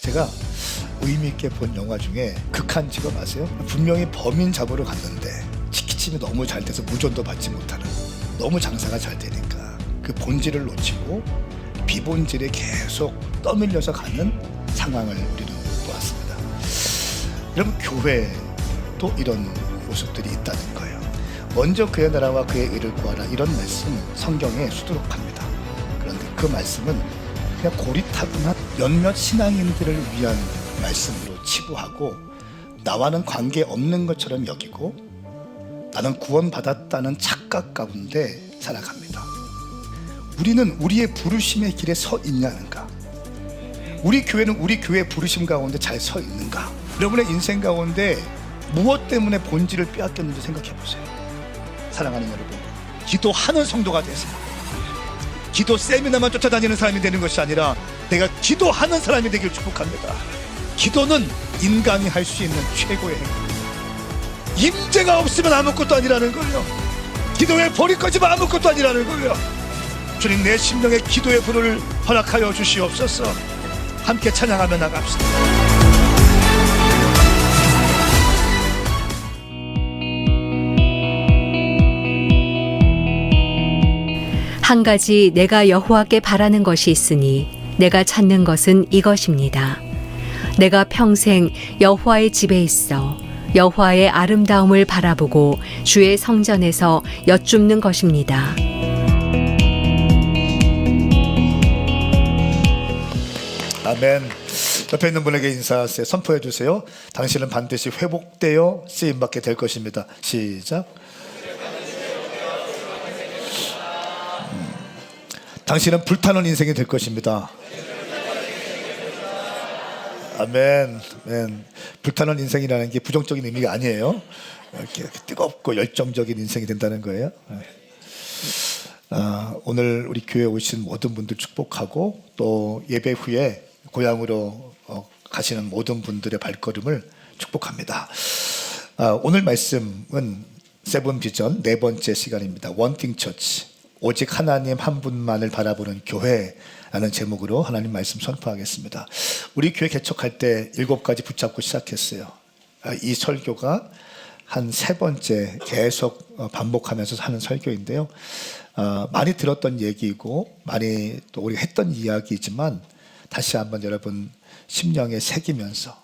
제가 의미 있게 본 영화 중에 극한 직업 아세요? 분명히 범인 잡으러 갔는데 치키침이 너무 잘 돼서 무전도 받지 못하는, 너무 장사가 잘 되니까 그 본질을 놓치고 비본질에 계속 떠밀려서 가는 상황을 우리는 보았습니다. 여러분, 교회도 이런 모습들이 있다는 거예요. 먼저 그의 나라와 그의 의를 구하라, 이런 말씀 성경에 수두룩합니다. 그런데 그 말씀은 그냥 고리타분한 몇몇 신앙인들을 위한 말씀으로 치부하고 나와는 관계없는 것처럼 여기고 나는 구원받았다는 착각 가운데 살아갑니다. 우리는 우리의 부르심의 길에 서 있냐는가? 우리 교회는 우리 교회의 부르심 가운데 잘 서 있는가? 여러분의 인생 가운데 무엇 때문에 본질을 빼앗겼는지 생각해 보세요. 사랑하는 여러분, 기도하는 성도가 되세요. 기도 세미나만 쫓아다니는 사람이 되는 것이 아니라 내가 기도하는 사람이 되길 축복합니다. 기도는 인간이 할 수 있는 최고의 행위. 임재가 없으면 아무것도 아니라는 거예요. 기도에 버릴 거지만 아무것도 아니라는 거예요. 주님, 내 심령의 기도의 불을 허락하여 주시옵소서. 함께 찬양하며 나갑시다. 한 가지 내가 여호와께 바라는 것이 있으니 내가 찾는 것은 이것입니다. 내가 평생 여호와의 집에 있어 여호와의 아름다움을 바라보고 주의 성전에서 여쭙는 것입니다. 아멘. 옆에 있는 분에게 인사하세요. 선포해 주세요. 당신은 반드시 회복되어 쓰임받게 될 것입니다. 시작. 당신은 불타는 인생이 될 것입니다. 아멘. 아멘. 불타는 인생이라는 게 부정적인 의미가 아니에요. 이렇게 뜨겁고 열정적인 인생이 된다는 거예요. 오늘 우리 교회에 오신 모든 분들 축복하고 또 예배 후에 고향으로 가시는 모든 분들의 발걸음을 축복합니다. 오늘 말씀은 세븐 비전 네 번째 시간입니다. 원팅 처치, 오직 하나님 한 분만을 바라보는 교회라는 제목으로 하나님 말씀 선포하겠습니다. 우리 교회 개척할 때 7가지 붙잡고 시작했어요. 이 설교가 한 3번째 계속 반복하면서 하는 설교인데요. 많이 들었던 얘기이고 많이 또 우리가 했던 이야기이지만 다시 한번 여러분 심령에 새기면서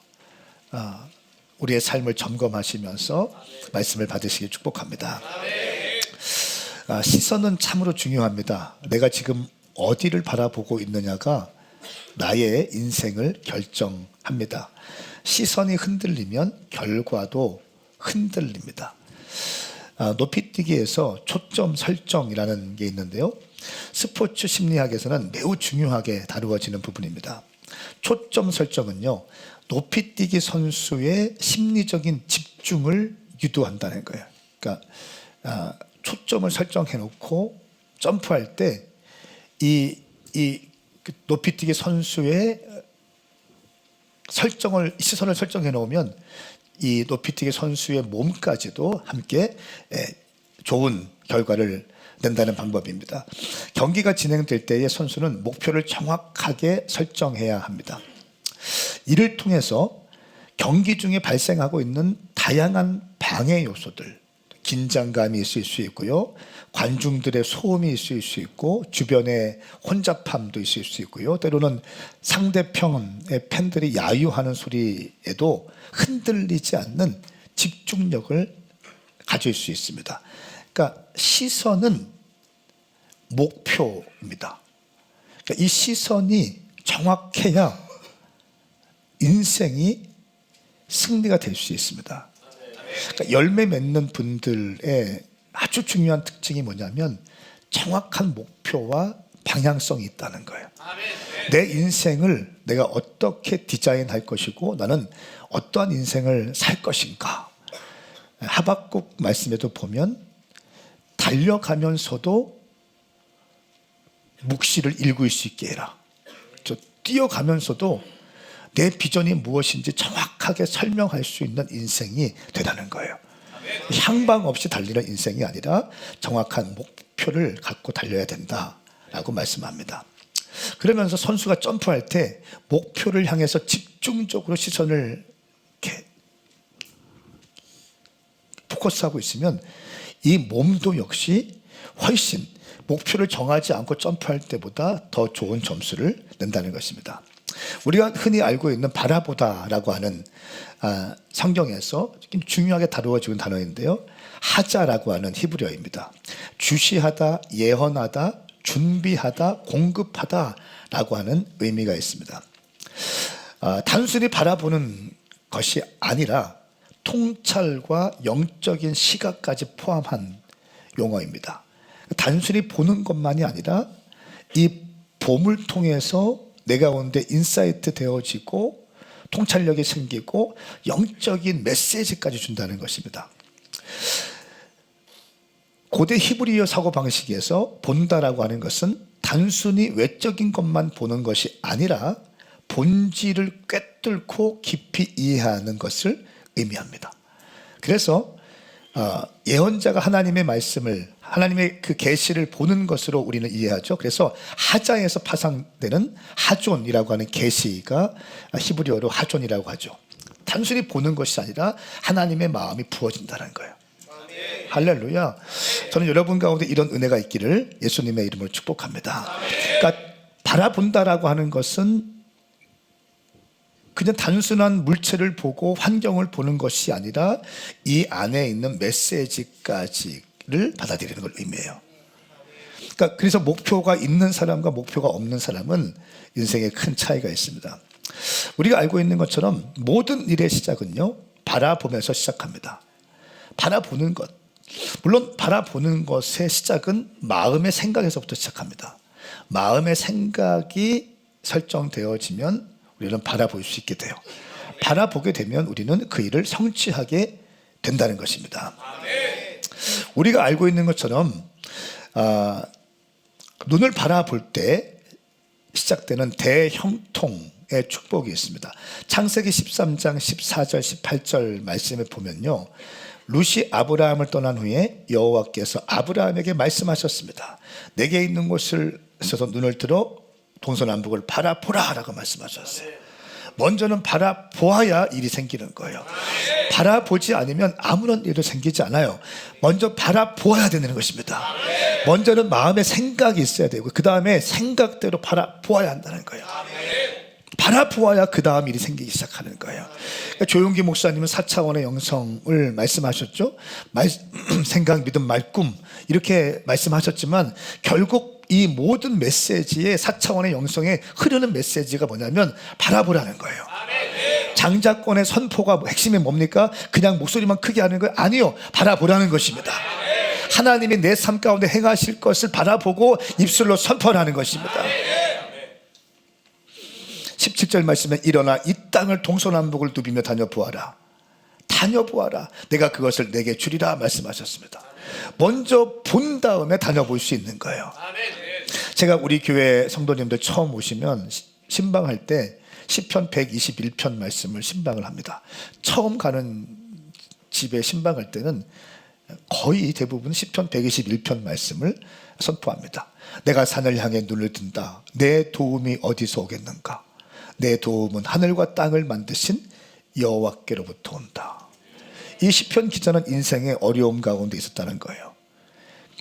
우리의 삶을 점검하시면서 말씀을 받으시길 축복합니다. 시선은 참으로 중요합니다. 내가 지금 어디를 바라보고 있느냐가 나의 인생을 결정합니다. 시선이 흔들리면 결과도 흔들립니다. 높이뛰기에서 초점 설정이라는 게 있는데요. 스포츠 심리학에서는 매우 중요하게 다루어지는 부분입니다. 초점 설정은요, 높이뛰기 선수의 심리적인 집중을 유도한다는 거예요. 그러니까 초점을 설정해 놓고 점프할 때 이 높이뛰기 선수의 시선을 설정해 놓으면 이 높이뛰기 선수의 몸까지도 함께 좋은 결과를 낸다는 방법입니다. 경기가 진행될 때의 선수는 목표를 정확하게 설정해야 합니다. 이를 통해서 경기 중에 발생하고 있는 다양한 방해 요소들, 긴장감이 있을 수 있고요, 관중들의 소음이 있을 수 있고, 주변의 혼잡함도 있을 수 있고요, 때로는 상대편의 팬들이 야유하는 소리에도 흔들리지 않는 집중력을 가질 수 있습니다. 그러니까 시선은 목표입니다. 그러니까 이 시선이 정확해야 인생이 승리가 될 수 있습니다. 그러니까 열매 맺는 분들의 아주 중요한 특징이 뭐냐면 정확한 목표와 방향성이 있다는 거예요. 내 인생을 내가 어떻게 디자인할 것이고 나는 어떠한 인생을 살 것인가. 하박국 말씀에도 보면 달려가면서도 묵시를 일구일 수 있게 해라. 뛰어가면서도 내 비전이 무엇인지 정확하게 설명할 수 있는 인생이 되라는 거예요. 향방 없이 달리는 인생이 아니라 정확한 목표를 갖고 달려야 된다라고 말씀합니다. 그러면서 선수가 점프할 때 목표를 향해서 집중적으로 시선을 이렇게 포커스하고 있으면 이 몸도 역시 훨씬 목표를 정하지 않고 점프할 때보다 더 좋은 점수를 낸다는 것입니다. 우리가 흔히 알고 있는 바라보다라고 하는 성경에서 중요하게 다루어지는 단어인데요. 하자라고 하는 히브리어입니다. 주시하다, 예언하다, 준비하다, 공급하다라고 하는 의미가 있습니다. 단순히 바라보는 것이 아니라 통찰과 영적인 시각까지 포함한 용어입니다. 단순히 보는 것만이 아니라 이 봄을 통해서 내 가운데 인사이트 되어지고 통찰력이 생기고 영적인 메시지까지 준다는 것입니다. 고대 히브리어 사고방식에서 본다라고 하는 것은 단순히 외적인 것만 보는 것이 아니라 본질을 꿰뚫고 깊이 이해하는 것을 의미합니다. 그래서 예언자가 하나님의 말씀을, 하나님의 그 계시를 보는 것으로 우리는 이해하죠. 그래서 하자에서 파생되는 하존이라고 하는 계시가 히브리어로 하존이라고 하죠. 단순히 보는 것이 아니라 하나님의 마음이 부어진다는 거예요. 할렐루야. 저는 여러분 가운데 이런 은혜가 있기를 예수님의 이름으로 축복합니다. 그러니까 바라본다라고 하는 것은 그냥 단순한 물체를 보고 환경을 보는 것이 아니라 이 안에 있는 메시지까지를 받아들이는 걸 의미해요. 그러니까 그래서 목표가 있는 사람과 목표가 없는 사람은 인생에 큰 차이가 있습니다. 우리가 알고 있는 것처럼 모든 일의 시작은요, 바라보면서 시작합니다. 바라보는 것. 물론 바라보는 것의 시작은 마음의 생각에서부터 시작합니다. 마음의 생각이 설정되어지면 우리는 바라볼 수 있게 돼요. 바라보게 되면 우리는 그 일을 성취하게 된다는 것입니다. 우리가 알고 있는 것처럼 눈을 바라볼 때 시작되는 대형통의 축복이 있습니다. 창세기 13장 14절 18절 말씀에 보면요, 룻이 아브라함을 떠난 후에 여호와께서 아브라함에게 말씀하셨습니다. 내게 있는 곳을 서서 눈을 들어 동서남북을 바라보라 라고 말씀하셨어요. 먼저는 바라보아야 일이 생기는 거예요. 바라보지 않으면 아무런 일도 생기지 않아요. 먼저 바라보아야 되는 것입니다. 먼저는 마음의 생각이 있어야 되고 그 다음에 생각대로 바라보아야 한다는 거예요. 바라보아야 그 다음 일이 생기기 시작하는 거예요. 그러니까 조용기 목사님은 4차원의 영성을 말씀하셨죠. 생각, 믿음, 말꿈 이렇게 말씀하셨지만 결국 이 모든 메시지의 4차원의 영성에 흐르는 메시지가 뭐냐면 바라보라는 거예요. 장자권의 선포가 핵심이 뭡니까? 그냥 목소리만 크게 하는 거예요? 아니요, 바라보라는 것입니다. 하나님이 내 삶 가운데 행하실 것을 바라보고 입술로 선포하는 것입니다. 17절 말씀에 일어나 이 땅을 동서남북을 누비며 다녀보아라. 다녀보아라. 내가 그것을 내게 주리라 말씀하셨습니다. 먼저 본 다음에 다녀볼 수 있는 거예요. 제가 우리 교회 성도님들 처음 오시면 신방할 때 시편 121편 말씀을 신방을 합니다. 처음 가는 집에 신방할 때는 거의 대부분 시편 121편 말씀을 선포합니다. 내가 산을 향해 눈을 든다. 내 도움이 어디서 오겠는가? 내 도움은 하늘과 땅을 만드신 여호와께로부터 온다. 이 시편 기자는 인생의 어려움 가운데 있었다는 거예요.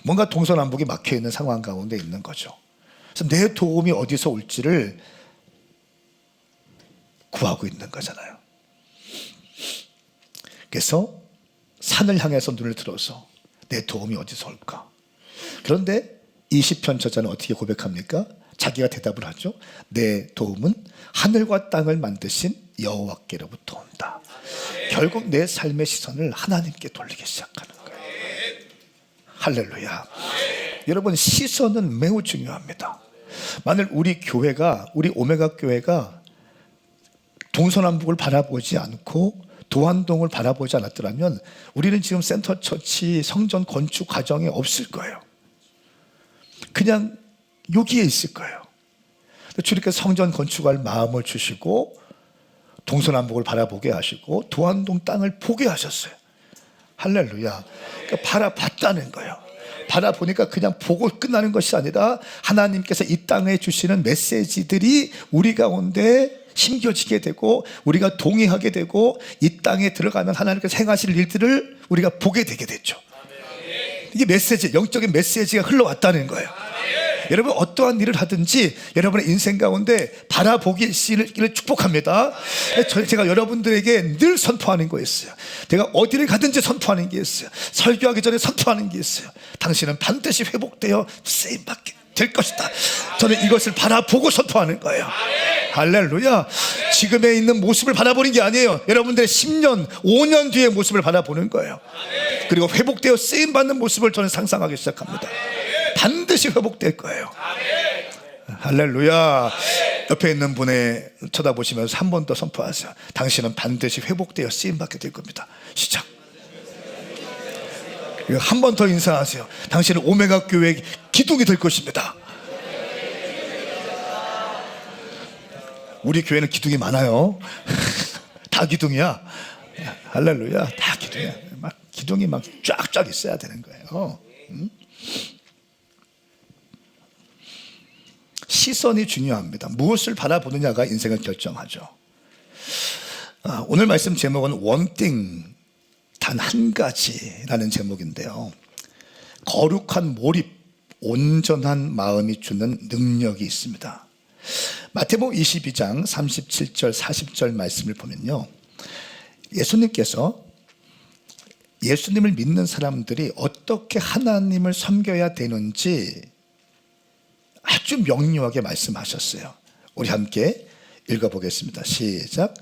뭔가 동서남북이 막혀있는 상황 가운데 있는 거죠. 그래서 내 도움이 어디서 올지를 구하고 있는 거잖아요. 그래서 산을 향해서 눈을 들어서 내 도움이 어디서 올까? 그런데 이 시편 저자는 어떻게 고백합니까? 자기가 대답을 하죠. 내 도움은 하늘과 땅을 만드신 여호와께로부터 온다. 결국 내 삶의 시선을 하나님께 돌리기 시작하는 거예요. 할렐루야. 여러분, 시선은 매우 중요합니다. 만일 우리 교회가, 우리 오메가 교회가 동서남북을 바라보지 않고 도안동을 바라보지 않았더라면 우리는 지금 센터처치 성전 건축 과정에 없을 거예요. 그냥 여기에 있을 거예요. 주님께서 성전 건축할 마음을 주시고 동서남북을 바라보게 하시고 도안동 땅을 보게 하셨어요. 할렐루야. 그러니까 바라봤다는 거예요. 바라보니까 그냥 보고 끝나는 것이 아니라 하나님께서 이 땅에 주시는 메시지들이 우리 가운데 심겨지게 되고 우리가 동의하게 되고 이 땅에 들어가면 하나님께서 행하실 일들을 우리가 보게 되게 됐죠. 이게 메시지, 영적인 메시지가 흘러왔다는 거예요. 여러분 어떠한 일을 하든지 여러분의 인생 가운데 바라보기를 축복합니다. 제가 여러분들에게 늘 선포하는 거 있어요. 제가 어디를 가든지 선포하는 게 있어요. 설교하기 전에 선포하는 게 있어요. 당신은 반드시 회복되어 쓰임받게 될 것이다. 저는 이것을 바라보고 선포하는 거예요. 할렐루야. 지금에 있는 모습을 바라보는 게 아니에요. 여러분들의 10년, 5년 뒤의 모습을 바라보는 거예요. 그리고 회복되어 쓰임받는 모습을 저는 상상하기 시작합니다. 반드시 회복될 거예요. 할렐루야. 옆에 있는 분의 쳐다보시면서 한 번 더 선포하세요. 당신은 반드시 회복되어 쓰임받게 될 겁니다. 시작. 한 번 더 인사하세요. 당신은 오메가 교회의 기둥이 될 것입니다. 우리 교회는 기둥이 많아요. 다 기둥이야. 할렐루야. 다 기둥이야. 막 기둥이 막 쫙쫙 있어야 되는 거예요. 시선이 중요합니다. 무엇을 바라보느냐가 인생을 결정하죠. 오늘 말씀 제목은 One thing, 단 한 가지라는 제목인데요. 거룩한 몰입, 온전한 마음이 주는 능력이 있습니다. 마태복음 22장 37절 40절 말씀을 보면요, 예수님께서 예수님을 믿는 사람들이 어떻게 하나님을 섬겨야 되는지 아주 명료하게 말씀하셨어요. 우리 함께 읽어보겠습니다. 시작.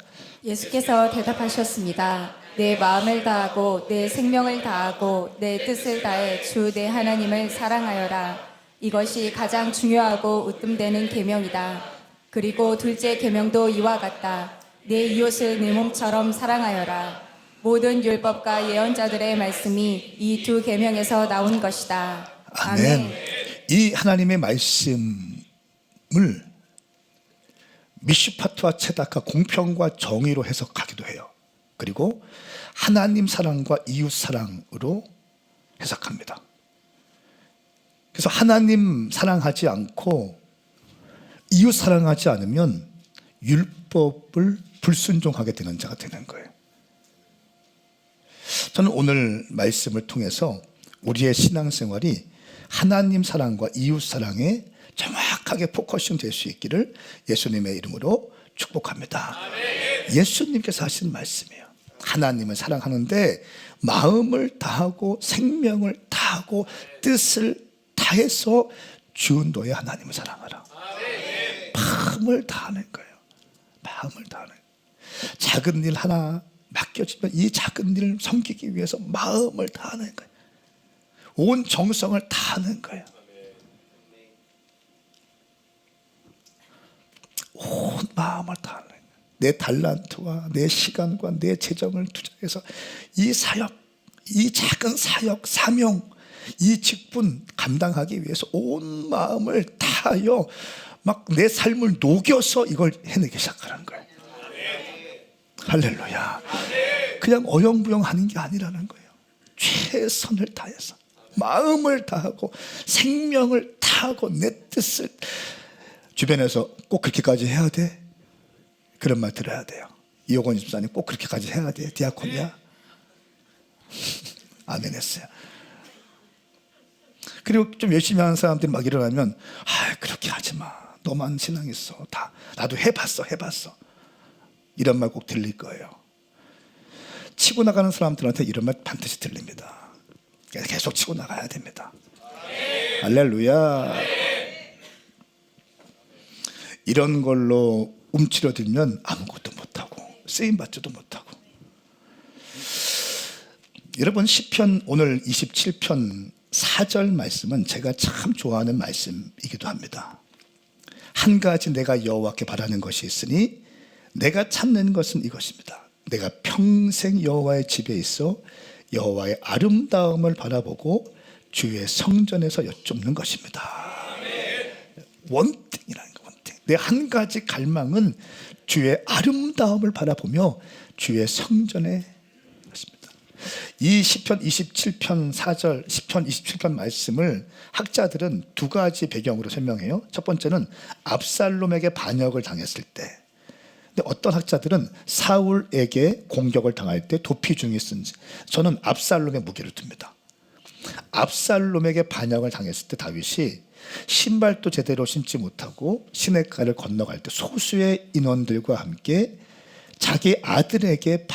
예수께서 대답하셨습니다. 내 마음을 다하고 내 생명을 다하고 내 뜻을 다해 주 내 하나님을 사랑하여라. 이것이 가장 중요하고 으뜸되는 계명이다. 그리고 둘째 계명도 이와 같다. 내 이웃을 내 몸처럼 사랑하여라. 모든 율법과 예언자들의 말씀이 이 두 계명에서 나온 것이다. 아멘. 이 하나님의 말씀을 미슈파트와 체다카, 공평과 정의로 해석하기도 해요. 그리고 하나님 사랑과 이웃 사랑으로 해석합니다. 그래서 하나님 사랑하지 않고 이웃 사랑하지 않으면 율법을 불순종하게 되는 자가 되는 거예요. 저는 오늘 말씀을 통해서 우리의 신앙생활이 하나님 사랑과 이웃 사랑에 정확하게 포커싱 될 수 있기를 예수님의 이름으로 축복합니다. 예수님께서 하신 말씀이에요. 하나님을 사랑하는데 마음을 다하고 생명을 다하고 뜻을 다해서 주 너의 하나님을 사랑하라. 마음을 다하는 거예요. 마음을 다하는 거예요. 작은 일 하나 맡겨지면 이 작은 일을 섬기기 위해서 마음을 다하는 거예요. 온 정성을 다하는 거예요. 온 마음을 다하는 거예요. 내 달란트와 내 시간과 내 재정을 투자해서 이 사역, 이 작은 사역, 사명, 이 직분 감당하기 위해서 온 마음을 다하여 막 내 삶을 녹여서 이걸 해내기 시작하는 거예요. 할렐루야. 그냥 어영부영 하는 게 아니라는 거예요. 최선을 다해서 마음을 다하고 생명을 다하고 내 뜻을. 주변에서 꼭 그렇게까지 해야 돼? 그런 말 들어야 돼요. 이호건 집사님 꼭 그렇게까지 해야 돼? 디아콘이야? 아멘 했어요. 그리고 좀 열심히 하는 사람들이 막 일어나면 그렇게 하지 마. 너만 신앙 있어. 다 나도 해봤어. 이런 말 꼭 들릴 거예요. 치고 나가는 사람들한테 이런 말 반드시 들립니다. 계속 치고 나가야 됩니다. 할렐루야. 이런 걸로 움츠러들면 아무것도 못하고 쓰임받지도 못하고. 여러분 시편 오늘 27편 4절 말씀은 제가 참 좋아하는 말씀이기도 합니다. 한 가지 내가 여호와께 바라는 것이 있으니 내가 찾는 것은 이것입니다. 내가 평생 여호와의 집에 있어 여호와의 아름다움을 바라보고 주의 성전에서 여쭙는 것입니다. 원띵이라는 거, 원띵. 내 한 가지 갈망은 주의 아름다움을 바라보며 주의 성전에 것입니다. 이 시편 27편 4절, 시편 27편 말씀을 학자들은 두 가지 배경으로 설명해요. 첫 번째는 압살롬에게 반역을 당했을 때, 근데 어떤 학자들은 사울에게 공격을 당할 때 도피 중에 쓴지, 저는 압살롬의 무게를 둡니다. 압살롬에게 반역을 당했을 때 다윗이 신발도 제대로 신지 못하고 시냇가를 건너갈 때 소수의 인원들과 함께 자기 아들에게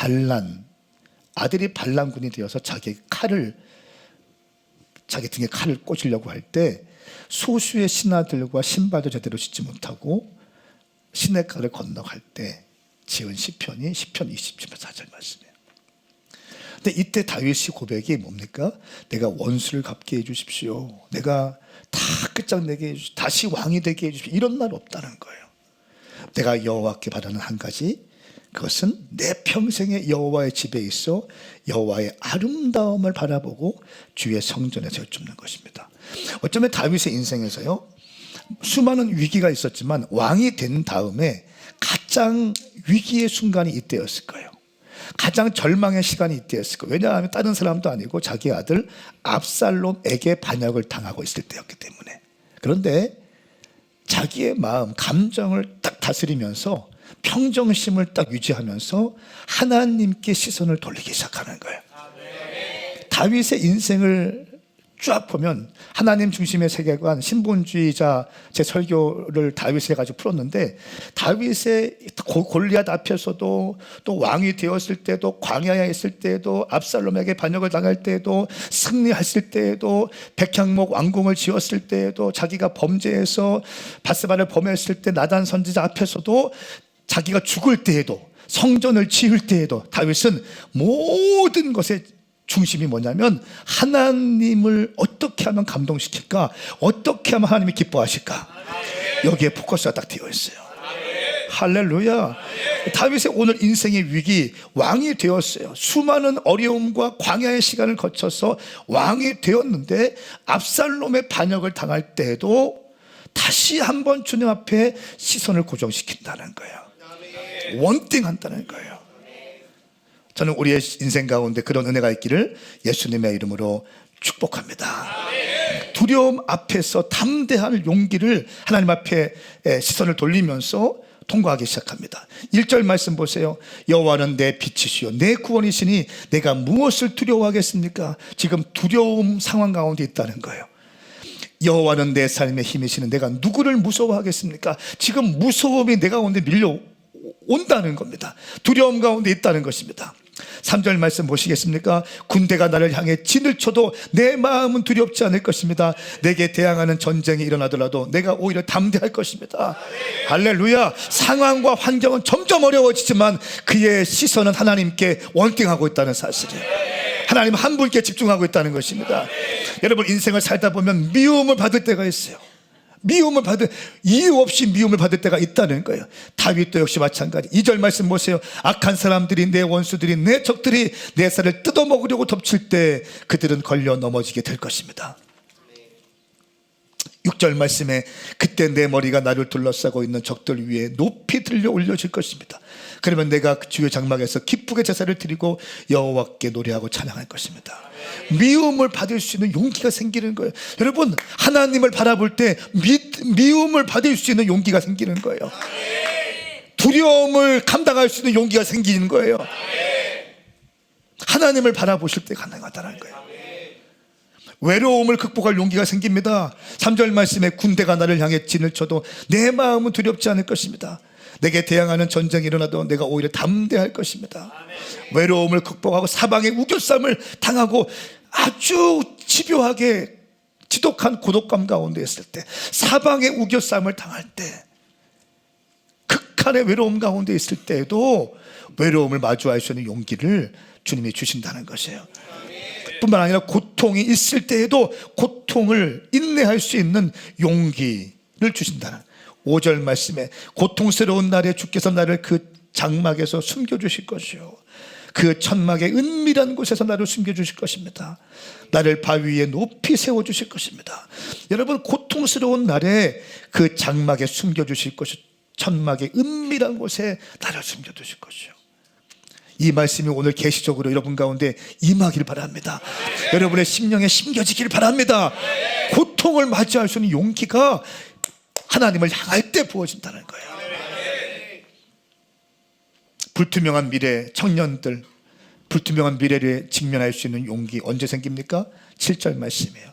아들이 반란군이 되어서 자기 등에 칼을 꽂으려고 할 때 소수의 신하들과 신발도 제대로 신지 못하고 시냇가를 건너갈 때 지은 시편이 시편 27편 4절 말씀이에요. 근데 이때 다윗의 고백이 뭡니까? 내가 원수를 갚게 해주십시오. 내가 다 끝장내게 해주십시오. 다시 왕이 되게 해주십시오. 이런 말 없다는 거예요. 내가 여호와께 바라는 한 가지, 그것은 내 평생에 여호와의 집에 있어 여호와의 아름다움을 바라보고 주의 성전에서 여쭙는 것입니다. 어쩌면 다윗의 인생에서요, 수많은 위기가 있었지만 왕이 된 다음에 가장 위기의 순간이 이때였을 거예요. 가장 절망의 시간이 이때였을 거예요. 왜냐하면 다른 사람도 아니고 자기 아들 압살롬에게 반역을 당하고 있을 때였기 때문에. 그런데 자기의 마음, 감정을 딱 다스리면서 평정심을 딱 유지하면서 하나님께 시선을 돌리기 시작하는 거예요. 다윗의 인생을 쫙 보면 하나님 중심의 세계관, 신본주의자 제 설교를 다윗에 가지고 풀었는데, 다윗의 골리앗 앞에서도, 또 왕이 되었을 때도, 광야에 있을 때도, 압살롬에게 반역을 당할 때도, 승리했을 때에도, 백향목 왕궁을 지었을 때에도, 자기가 범죄해서 바스바를 범했을 때 나단 선지자 앞에서도, 자기가 죽을 때에도, 성전을 지을 때에도 다윗은 모든 것에 중심이 뭐냐면 하나님을 어떻게 하면 감동시킬까, 어떻게 하면 하나님이 기뻐하실까, 여기에 포커스가 딱 되어 있어요. 할렐루야. 다윗의 오늘 인생의 위기, 왕이 되었어요. 수많은 어려움과 광야의 시간을 거쳐서 왕이 되었는데 압살롬의 반역을 당할 때에도 다시 한번 주님 앞에 시선을 고정시킨다는 거예요. 원띵한다는 거예요. 저는 우리의 인생 가운데 그런 은혜가 있기를 예수님의 이름으로 축복합니다. 두려움 앞에서 담대한 용기를 하나님 앞에 시선을 돌리면서 통과하기 시작합니다. 1절 말씀 보세요. 여호와는 내 빛이시요 내 구원이시니 내가 무엇을 두려워하겠습니까? 지금 두려움 상황 가운데 있다는 거예요. 여호와는 내 삶의 힘이시는 내가 누구를 무서워하겠습니까? 지금 무서움이 내 가운데 밀려온다는 겁니다. 두려움 가운데 있다는 것입니다. 3절 말씀 보시겠습니까? 군대가 나를 향해 진을 쳐도 내 마음은 두렵지 않을 것입니다. 내게 대항하는 전쟁이 일어나더라도 내가 오히려 담대할 것입니다. 할렐루야. 상황과 환경은 점점 어려워지지만 그의 시선은 하나님께 원팅하고 있다는 사실이에요. 하나님 한 분께 집중하고 있다는 것입니다. 여러분, 인생을 살다 보면 미움을 받을 때가 있어요. 이유 없이 미움을 받을 때가 있다는 거예요. 다윗도 역시 마찬가지. 2절 말씀 보세요. 악한 사람들이, 내 원수들이, 내 적들이 내 살을 뜯어먹으려고 덮칠 때 그들은 걸려 넘어지게 될 것입니다. 6절 말씀에 그때 내 머리가 나를 둘러싸고 있는 적들 위에 높이 들려 올려질 것입니다. 그러면 내가 주의 장막에서 기쁘게 제사를 드리고 여호와께 노래하고 찬양할 것입니다. 미움을 받을 수 있는 용기가 생기는 거예요. 여러분, 하나님을 바라볼 때 미움을 받을 수 있는 용기가 생기는 거예요. 두려움을 감당할 수 있는 용기가 생기는 거예요. 하나님을 바라보실 때 가능하다는 거예요. 외로움을 극복할 용기가 생깁니다. 3절 말씀에 군대가 나를 향해 진을 쳐도 내 마음은 두렵지 않을 것입니다. 내게 대항하는 전쟁이 일어나도 내가 오히려 담대할 것입니다. 외로움을 극복하고 사방의 우겨쌈을 당하고 아주 집요하게 지독한 고독감 가운데 있을 때, 사방의 우겨쌈을 당할 때, 극한의 외로움 가운데 있을 때에도 외로움을 마주할 수 있는 용기를 주님이 주신다는 것이에요. 뿐만 아니라 고통이 있을 때에도 고통을 인내할 수 있는 용기를 주신다는, 5절 말씀에 고통스러운 날에 주께서 나를 그 장막에서 숨겨주실 것이요 그 천막의 은밀한 곳에서 나를 숨겨주실 것입니다. 나를 바위 위에 높이 세워주실 것입니다. 여러분, 고통스러운 날에 그 장막에 숨겨주실 것이, 천막의 은밀한 곳에 나를 숨겨두실 것이요. 이 말씀이 오늘 계시적으로 여러분 가운데 임하길 바랍니다. 여러분의 심령에 심겨지길 바랍니다. 고통을 맞이할 수 있는 용기가 하나님을 향할 때 부어진다는 거예요. 불투명한 미래, 청년들 불투명한 미래를 직면할 수 있는 용기 언제 생깁니까? 7절 말씀이에요.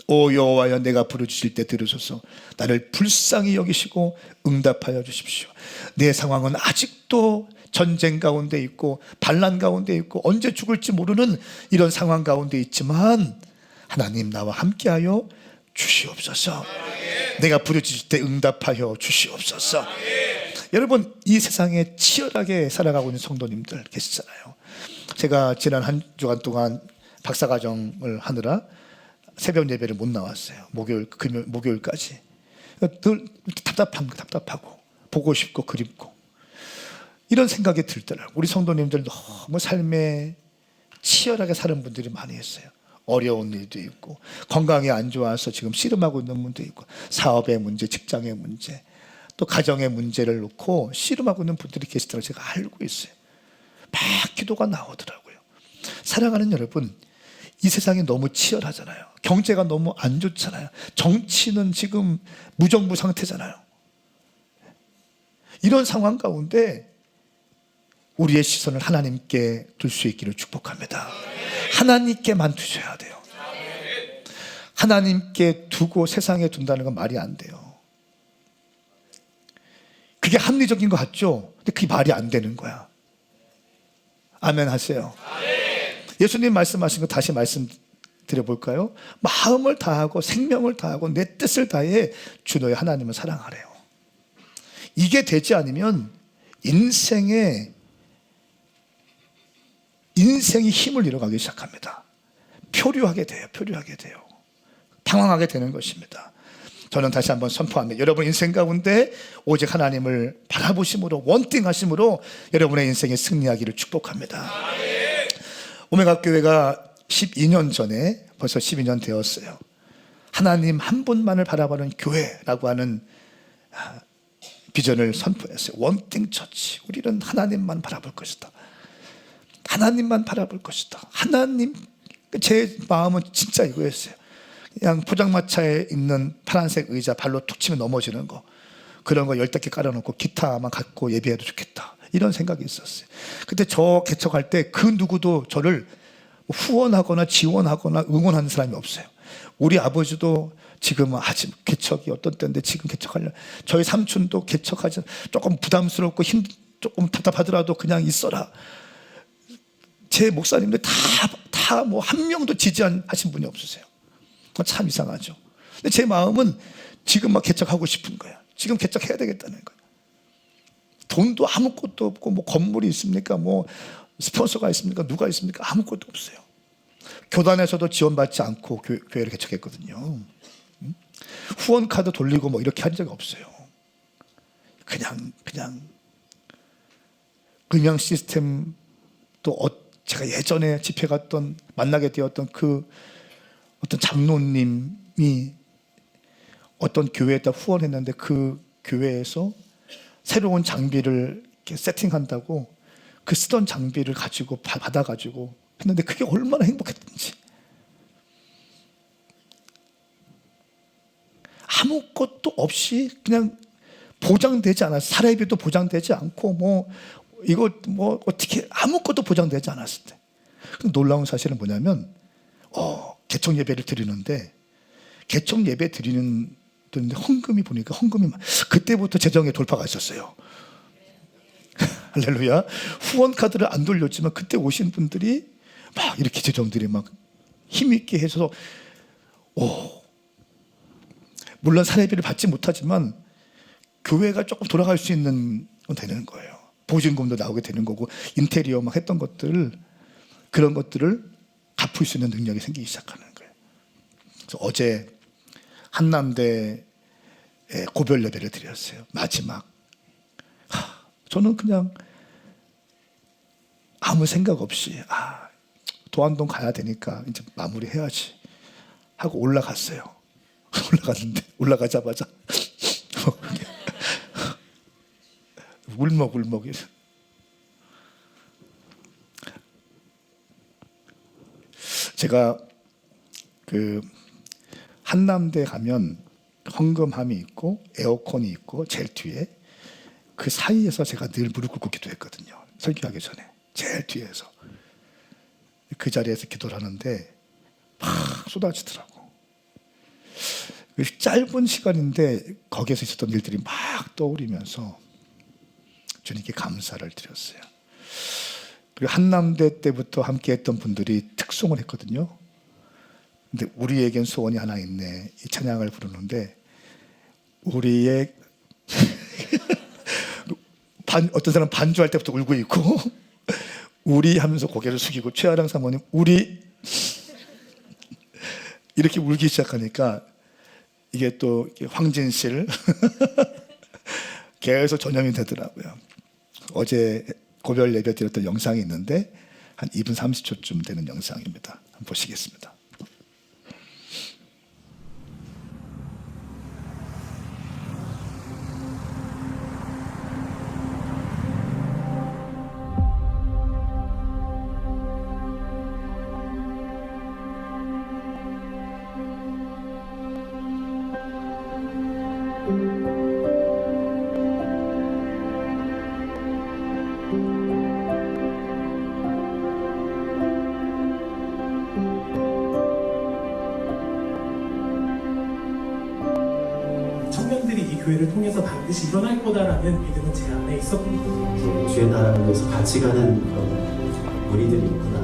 오 여호와여, 내가 부르짖을 때 들으소서. 나를 불쌍히 여기시고 응답하여 주십시오. 내 상황은 아직도 전쟁 가운데 있고 반란 가운데 있고 언제 죽을지 모르는 이런 상황 가운데 있지만 하나님 나와 함께하여 주시옵소서. 내가 부르짖을 때 응답하여 주시옵소서. 여러분, 이 세상에 치열하게 살아가고 있는 성도님들 계시잖아요. 제가 지난 한 주간 동안 박사과정을 하느라 새벽 예배를 못 나왔어요. 목요일까지. 늘 답답하고 보고 싶고 그립고 이런 생각이 들더라고요. 우리 성도님들 너무 삶에 치열하게 사는 분들이 많이 있어요. 어려운 일도 있고 건강이 안 좋아서 지금 씨름하고 있는 분도 있고 사업의 문제, 직장의 문제, 또 가정의 문제를 놓고 씨름하고 있는 분들이 계시다고 제가 알고 있어요. 막 기도가 나오더라고요. 사랑하는 여러분, 이 세상이 너무 치열하잖아요. 경제가 너무 안 좋잖아요. 정치는 지금 무정부 상태잖아요. 이런 상황 가운데 우리의 시선을 하나님께 둘 수 있기를 축복합니다. 하나님께만 두셔야 돼요. 하나님께 두고 세상에 둔다는 건 말이 안 돼요. 그게 합리적인 것 같죠? 근데 그게 말이 안 되는 거야. 아멘 하세요. 예수님 말씀하신 거 다시 말씀드려볼까요? 마음을 다하고 생명을 다하고 내 뜻을 다해 주 너의 하나님을 사랑하래요. 이게 되지 않으면 인생이 힘을 잃어가기 시작합니다. 표류하게 돼요. 당황하게 되는 것입니다. 저는 다시 한번 선포합니다. 여러분 인생 가운데 오직 하나님을 바라보심으로 원띵하심으로 여러분의 인생에 승리하기를 축복합니다. 오메가 교회가 12년 전에 벌써 12년 되었어요. 하나님 한 분만을 바라보는 교회라고 하는 비전을 선포했어요. 원띵 처치. 우리는 하나님만 바라볼 것이다. 하나님만 바라볼 것이다. 하나님. 제 마음은 진짜 이거였어요. 그냥 포장마차에 있는 파란색 의자 발로 툭 치면 넘어지는 거, 그런 거 10개 깔아놓고 기타만 갖고 예배해도 좋겠다, 이런 생각이 있었어요. 근데 저 개척할 때 그 누구도 저를 후원하거나 지원하거나 응원하는 사람이 없어요. 우리 아버지도 지금은 아직 개척이 어떤 때인데 지금 개척하려, 저희 삼촌도 개척하지, 조금 부담스럽고 조금 답답하더라도 그냥 있어라. 제 목사님들 다 뭐 한 명도 지지하신 분이 없으세요. 참 이상하죠. 근데 제 마음은 지금 막 개척하고 싶은 거야. 지금 개척해야 되겠다는 거야. 돈도 아무것도 없고 뭐 건물이 있습니까? 뭐 스폰서가 있습니까? 누가 있습니까? 아무것도 없어요. 교단에서도 지원받지 않고 교회를 개척했거든요. 후원 카드 돌리고 뭐 이렇게 한 적이 없어요. 그냥 금융 시스템, 또 제가 예전에 집회 갔던 만나게 되었던 그 어떤 장로님이 어떤 교회에다 후원했는데 그 교회에서 새로운 장비를 이렇게 세팅한다고 그 쓰던 장비를 가지고 받아가지고 했는데 그게 얼마나 행복했던지. 아무것도 없이 그냥 보장되지 않았어요. 사례비도 보장되지 않고 뭐 이거 뭐 어떻게 아무것도 보장되지 않았을 때. 놀라운 사실은 뭐냐면 개척 예배를 드리는데 개척 예배 드리는 헌금이 보니까 헌금이 그때부터 재정에 돌파가 있었어요. 할렐루야. 후원 카드를 안 돌렸지만 그때 오신 분들이 막 이렇게 재정들이 막 힘있게 해서 물론 사례비를 받지 못하지만 교회가 조금 돌아갈 수 있는 건 되는 거예요. 보증금도 나오게 되는 거고 인테리어 막 했던 것들을, 그런 것들을 갚을 수 있는 능력이 생기기 시작하는 거예요. 그래서 어제 한남대에 고별 예배를 드렸어요. 마지막. 저는 그냥 아무 생각 없이 도안동 가야 되니까 이제 마무리해야지 하고 올라갔어요. 올라갔는데 올라가자마자 울먹울먹. 제가 그 한남대 가면 헌금함이 있고 에어컨이 있고 제일 뒤에 그 사이에서 제가 늘 무릎 꿇고 기도했거든요. 설교하기 전에 제일 뒤에서 그 자리에서 기도를 하는데 막 쏟아지더라고. 그 짧은 시간인데 거기에서 있었던 일들이 막 떠오르면서 주님께 감사를 드렸어요. 그리고 한남대 때부터 함께했던 분들이 특송을 했거든요. 근데 우리에겐 소원이 하나 있네, 이 찬양을 부르는데 우리의 어떤 사람 반주할 때부터 울고 있고 우리 하면서 고개를 숙이고 최아랑 사모님 우리 이렇게 울기 시작하니까 이게 또 황진실 계속 전염이 되더라고요. 어제 고별 예배 드렸던 영상이 있는데 한 2분 30초쯤 되는 영상입니다. 한번 보시겠습니다. 청년들이 이 교회를 통해서 반드시 일어날 거다라는 믿음은 제 안에 있었거든요. 주의 나라를 위해서 같이 가는 그런 무리들이 있구나.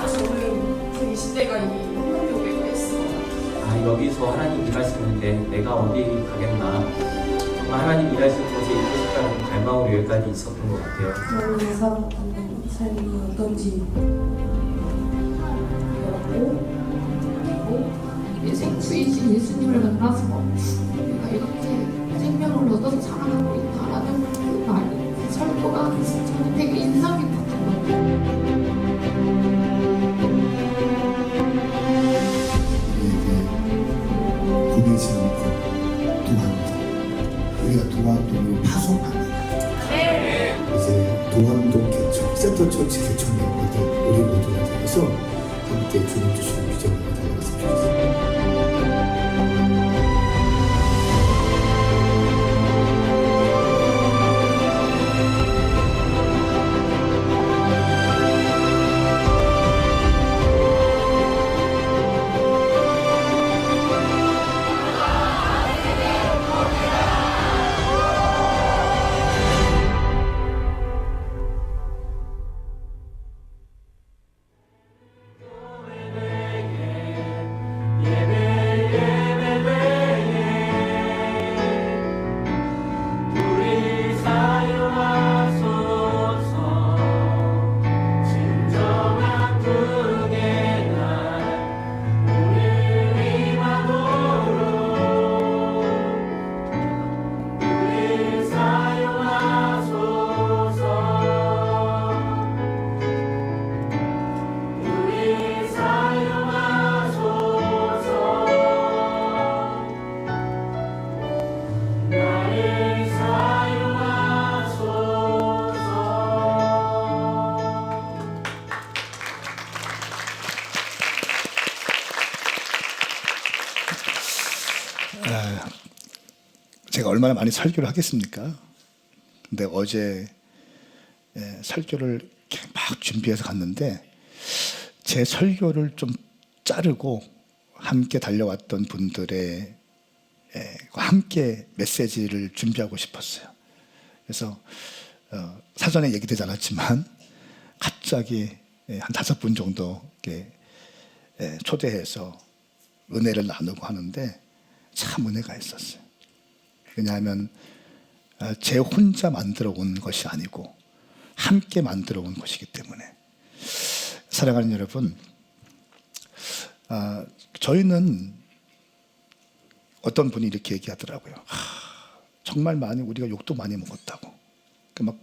저는 그 20대가 이 한국교회가 있어. 아, 여기서 하나님 일하시는데 내가 어디 가겠나. 정말 하나님 일하시는 곳에 있고 싶다는 갈망으로 여기까지 있었던 것 같아요. 저는 살아가는 삶이 어떤지 배웠고, 그리고 내 생수이신 예수님을 만나서 내가 이렇게 생명을 얻어서 살아가고 있다라는 그 말, 그 설교가 저는 되게 인상 깊었던 것 같아요. 우리에게 보내지는 것 도안도 우리가 도안도를 파송하는 이제 도안도 개척 센터처치 개척 멤버들 우리 모두가 되어서 함께 주님 주시는 비전을 달려갔으면 좋겠습니다. 제가 얼마나 많이 설교를 하겠습니까? 근데 어제 설교를 이렇게 막 준비해서 갔는데 제 설교를 좀 자르고 함께 달려왔던 분들의 함께 메시지를 준비하고 싶었어요. 그래서 사전에 얘기되지 않았지만 갑자기 한 5분 정도 이렇게 초대해서 은혜를 나누고 하는데 참 은혜가 있었어요. 왜냐하면 제 혼자 만들어 온 것이 아니고 함께 만들어 온 것이기 때문에. 사랑하는 여러분, 저희는 어떤 분이 이렇게 얘기하더라고요. 정말 많이 우리가 욕도 많이 먹었다고. 막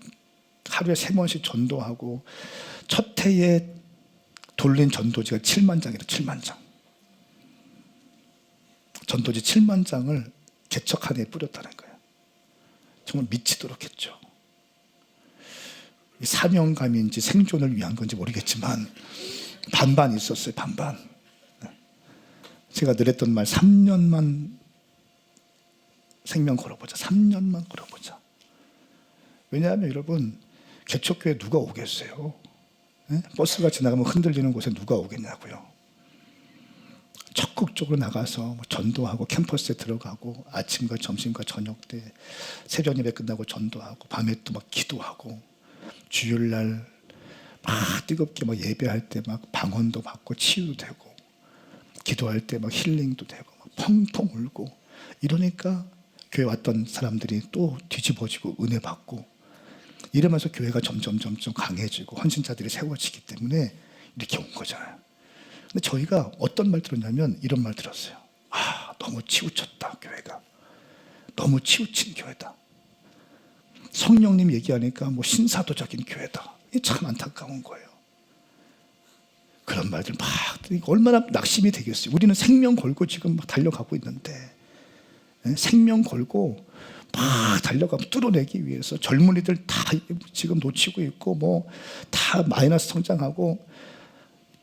하루에 3번씩 전도하고 첫 해에 돌린 전도지가 7만 장이라 7만 장. 전도지 7만 장을 개척한 해 뿌렸다는 거예요. 정말 미치도록 했죠. 이 사명감인지 생존을 위한 건지 모르겠지만 반반 있었어요. 반반. 제가 늘 했던 말 3년만 생명 걸어보자. 3년만 걸어보자. 왜냐하면 여러분 개척교회 누가 오겠어요? 네? 버스가 지나가면 흔들리는 곳에 누가 오겠냐고요. 적극적으로 나가서 전도하고 캠퍼스에 들어가고 아침과 점심과 저녁 때 새벽 예배 끝나고 전도하고 밤에 또 막 기도하고 주일날 막 뜨겁게 막 예배할 때 막 방언도 받고 치유도 되고 기도할 때 막 힐링도 되고 막 펑펑 울고 이러니까 교회 왔던 사람들이 또 뒤집어지고 은혜 받고 이러면서 교회가 점점 강해지고 헌신자들이 세워지기 때문에 이렇게 온 거잖아요. 근데 저희가 어떤 말 들었냐면 이런 말 들었어요. 아, 너무 치우쳤다 교회가. 너무 치우친 교회다. 성령님 얘기하니까 뭐 신사도적인 교회다. 이게 참 안타까운 거예요. 그런 말들 막 얼마나 낙심이 되겠어요. 우리는 생명 걸고 지금 막 달려가고 있는데 생명 걸고 막 달려가고 뚫어내기 위해서 젊은이들 다 지금 놓치고 있고 뭐 다 마이너스 성장하고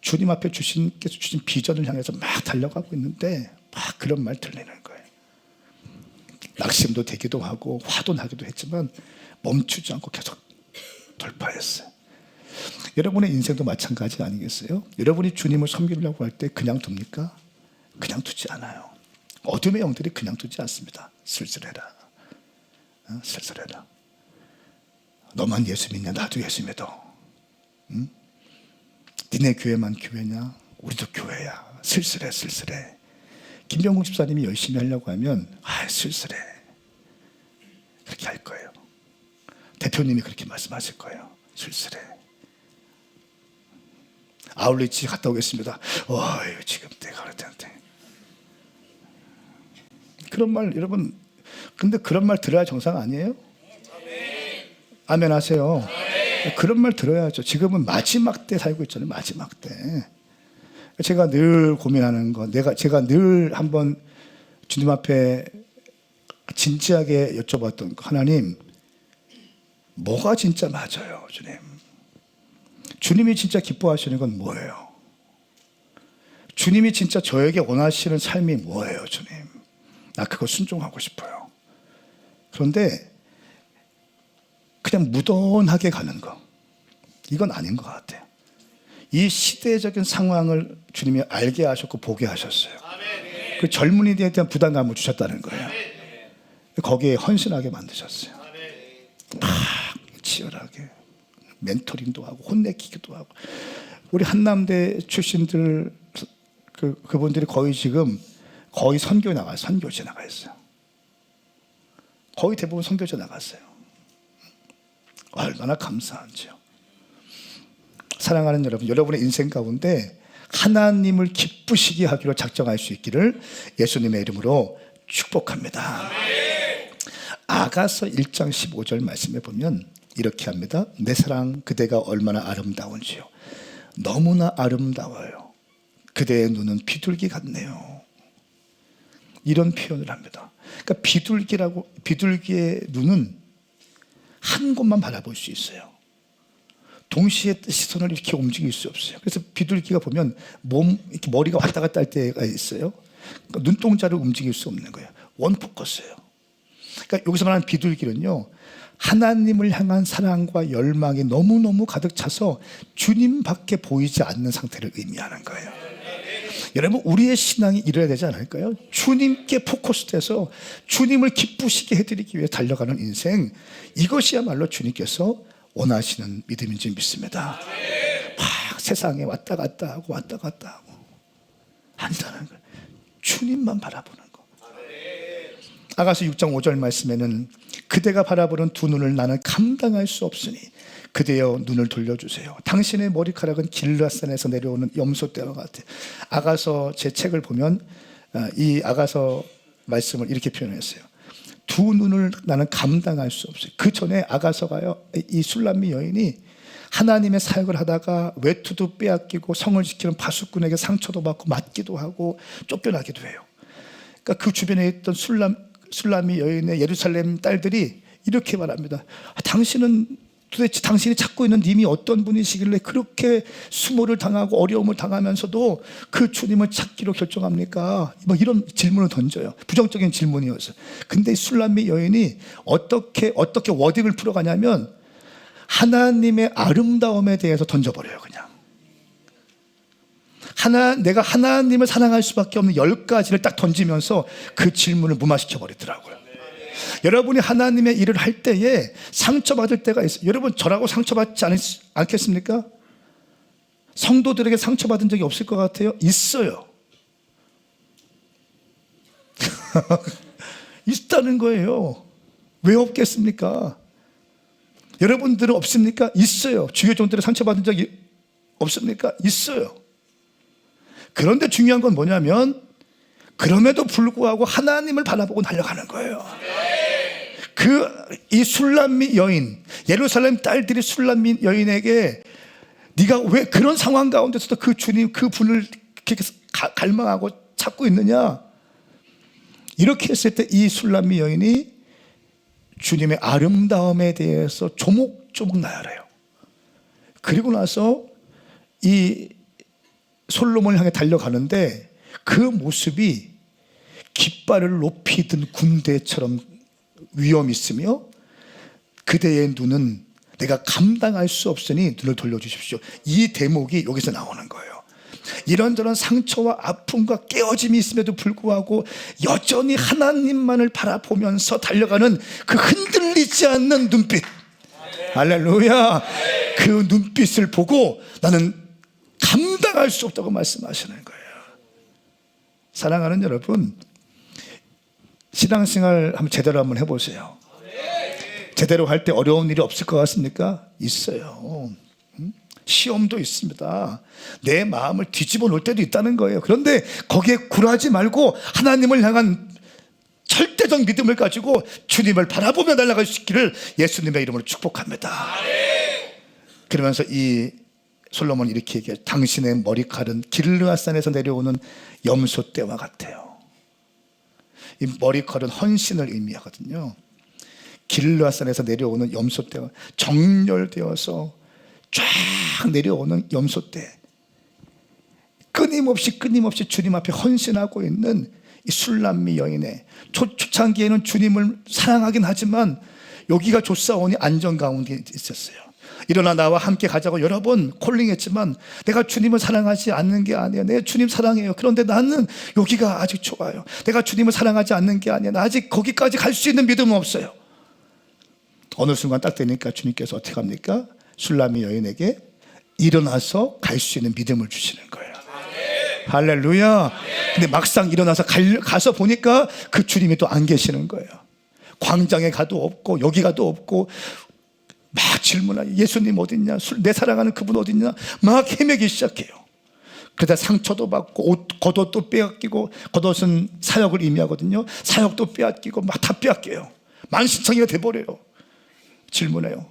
주님 앞에 주신께서 주신 비전을 향해서 막 달려가고 있는데 막 그런 말 들리는 거예요. 낙심도 되기도 하고 화도 나기도 했지만 멈추지 않고 계속 돌파했어요. 여러분의 인생도 마찬가지 아니겠어요? 여러분이 주님을 섬기려고 할 때 그냥 둡니까? 그냥 두지 않아요. 어둠의 영들이 그냥 두지 않습니다. 슬슬해라. 슬슬해라. 너만 예수 믿냐? 나도 예수 믿어. 응? 니네 교회만 교회냐? 우리도 교회야. 슬슬해. 김병국 집사님이 열심히 하려고 하면 슬슬해. 그렇게 할 거예요. 대표님이 그렇게 말씀하실 거예요. 슬슬해. 아울리치 갔다 오겠습니다. 지금 내가 그럴 텐데. 그런 말 여러분 근데 그런 말 들어야 정상 아니에요? 아멘 하세요. 그런 말 들어야죠. 지금은 마지막 때 살고 있잖아요. 마지막 때. 제가 늘 고민하는 거, 제가 늘 한번 주님 앞에 진지하게 여쭤봤던 거, 하나님, 뭐가 진짜 맞아요, 주님? 주님이 진짜 기뻐하시는 건 뭐예요? 주님이 진짜 저에게 원하시는 삶이 뭐예요, 주님? 나 그거 순종하고 싶어요. 그런데 그냥 무던하게 가는 거, 이건 아닌 것 같아요. 이 시대적인 상황을 주님이 알게 하셨고 보게 하셨어요. 그 젊은이들에 대한 부담감을 주셨다는 거예요. 거기에 헌신하게 만드셨어요. 막 치열하게 멘토링도 하고 혼내키기도 하고. 우리 한남대 출신들 그분들이 거의 지금 거의 선교에 나가요. 선교지에 나가 있어요. 거의 대부분 선교지에 나갔어요. 얼마나 감사한지요. 사랑하는 여러분, 여러분의 인생 가운데 하나님을 기쁘시게 하기로 작정할 수 있기를 예수님의 이름으로 축복합니다. 아가서 1장 15절 말씀에 보면 이렇게 합니다. 내 사랑 그대가 얼마나 아름다운지요. 너무나 아름다워요. 그대의 눈은 비둘기 같네요. 이런 표현을 합니다. 그러니까 비둘기의 눈은 한 곳만 바라볼 수 있어요. 동시에 시선을 이렇게 움직일 수 없어요. 그래서 비둘기가 보면 이렇게 머리가 왔다 갔다 할 때가 있어요. 그러니까 눈동자를 움직일 수 없는 거예요. 원포커스예요. 그러니까 여기서 말하는 비둘기는요, 하나님을 향한 사랑과 열망이 너무너무 가득 차서 주님밖에 보이지 않는 상태를 의미하는 거예요. 여러분, 우리의 신앙이 이래야 되지 않을까요? 주님께 포커스돼서 주님을 기쁘시게 해드리기 위해 달려가는 인생, 이것이야말로 주님께서 원하시는 믿음인지 믿습니다. 막 세상에 왔다 갔다 하고 아니라는 거예요. 주님만 바라보는 거. 아가서 6장 5절 말씀에는 그대가 바라보는 두 눈을 나는 감당할 수 없으니 그대여 눈을 돌려주세요. 당신의 머리카락은 길라산에서 내려오는 염소떼와 같아요. 아가서 제 책을 보면 이 아가서 말씀을 이렇게 표현했어요. 두 눈을 나는 감당할 수 없어요. 그 전에 아가서가요, 이 술람미 여인이 하나님의 사역을 하다가 외투도 빼앗기고 성을 지키는 바수꾼에게 상처도 받고 맞기도 하고 쫓겨나기도 해요. 그러니까 그 주변에 있던 술람미 여인의 예루살렘 딸들이 이렇게 말합니다. 당신은 도대체 당신이 찾고 있는 님이 어떤 분이시길래 그렇게 수모를 당하고 어려움을 당하면서도 그 주님을 찾기로 결정합니까? 뭐 이런 질문을 던져요. 부정적인 질문이었어요. 근데 술람미 여인이 어떻게 워딩을 풀어가냐면 하나님의 아름다움에 대해서 던져버려요. 그냥 내가 하나님을 사랑할 수밖에 없는 10가지를 딱 던지면서 그 질문을 무마시켜 버리더라고요. 여러분이 하나님의 일을 할 때에 상처받을 때가 있어요. 여러분 저라고 상처받지 않겠습니까? 성도들에게 상처받은 적이 없을 것 같아요? 있어요. 있다는 거예요. 왜 없겠습니까? 여러분들은 없습니까? 있어요. 주교종들의 상처받은 적이 없습니까? 있어요. 그런데 중요한 건 뭐냐면 그럼에도 불구하고 하나님을 바라보고 달려가는 거예요. 이 술람미 여인, 예루살렘 딸들이 술람미 여인에게 네가 왜 그런 상황 가운데서도 그 주님, 그 분을 이렇게 갈망하고 찾고 있느냐? 이렇게 했을 때 이 술람미 여인이 주님의 아름다움에 대해서 조목조목 나열해요. 그리고 나서 이 솔로몬을 향해 달려가는데 그 모습이 깃발을 높이 든 군대처럼 위엄이 있으며 그대의 눈은 내가 감당할 수 없으니 눈을 돌려주십시오. 이 대목이 여기서 나오는 거예요. 이런저런 상처와 아픔과 깨어짐이 있음에도 불구하고 여전히 하나님만을 바라보면서 달려가는 그 흔들리지 않는 눈빛, 할렐루야. 그 눈빛을 보고 나는 감당할 수 없다고 말씀하시는 거예요. 사랑하는 여러분, 신앙생활 제대로 한번 해보세요. 제대로 할 때 어려운 일이 없을 것 같습니까? 있어요. 시험도 있습니다. 내 마음을 뒤집어 놓을 때도 있다는 거예요. 그런데 거기에 굴하지 말고 하나님을 향한 절대적 믿음을 가지고 주님을 바라보며 달려갈 수 있기를 예수님의 이름으로 축복합니다. 그러면서 이 솔로몬이 이렇게 얘기해요. 당신의 머리칼은 길르앗산에서 내려오는 염소떼와 같아요. 이 머리칼은 헌신을 의미하거든요. 길르앗산에서 내려오는 염소떼가 정렬되어서 쫙 내려오는 염소떼, 끊임없이 주님 앞에 헌신하고 있는 이 술람미 여인의 초창기에는 주님을 사랑하긴 하지만 여기가 조사원이 안전 가운데 있었어요. 일어나 나와 함께 가자고 여러 번 콜링했지만 내가 주님을 사랑하지 않는 게 아니에요. 내가 주님 사랑해요. 그런데 나는 여기가 아직 좋아요. 내가 주님을 사랑하지 않는 게 아니에요. 나 아직 거기까지 갈 수 있는 믿음은 없어요. 어느 순간 딱 되니까 주님께서 어떻게 합니까? 술람미 여인에게 일어나서 갈 수 있는 믿음을 주시는 거예요. 할렐루야. 근데 막상 일어나서 가서 보니까 그 주님이 또 안 계시는 거예요. 광장에 가도 없고 여기 가도 없고 막 질문하고 예수님 어딨냐, 내 사랑하는 그분 어딨냐 막 헤매기 시작해요. 그러다 상처도 받고 겉옷도 빼앗기고, 겉옷은 사역을 의미하거든요. 사역도 빼앗기고 막 다 빼앗겨요. 만신창이가 돼버려요. 질문해요.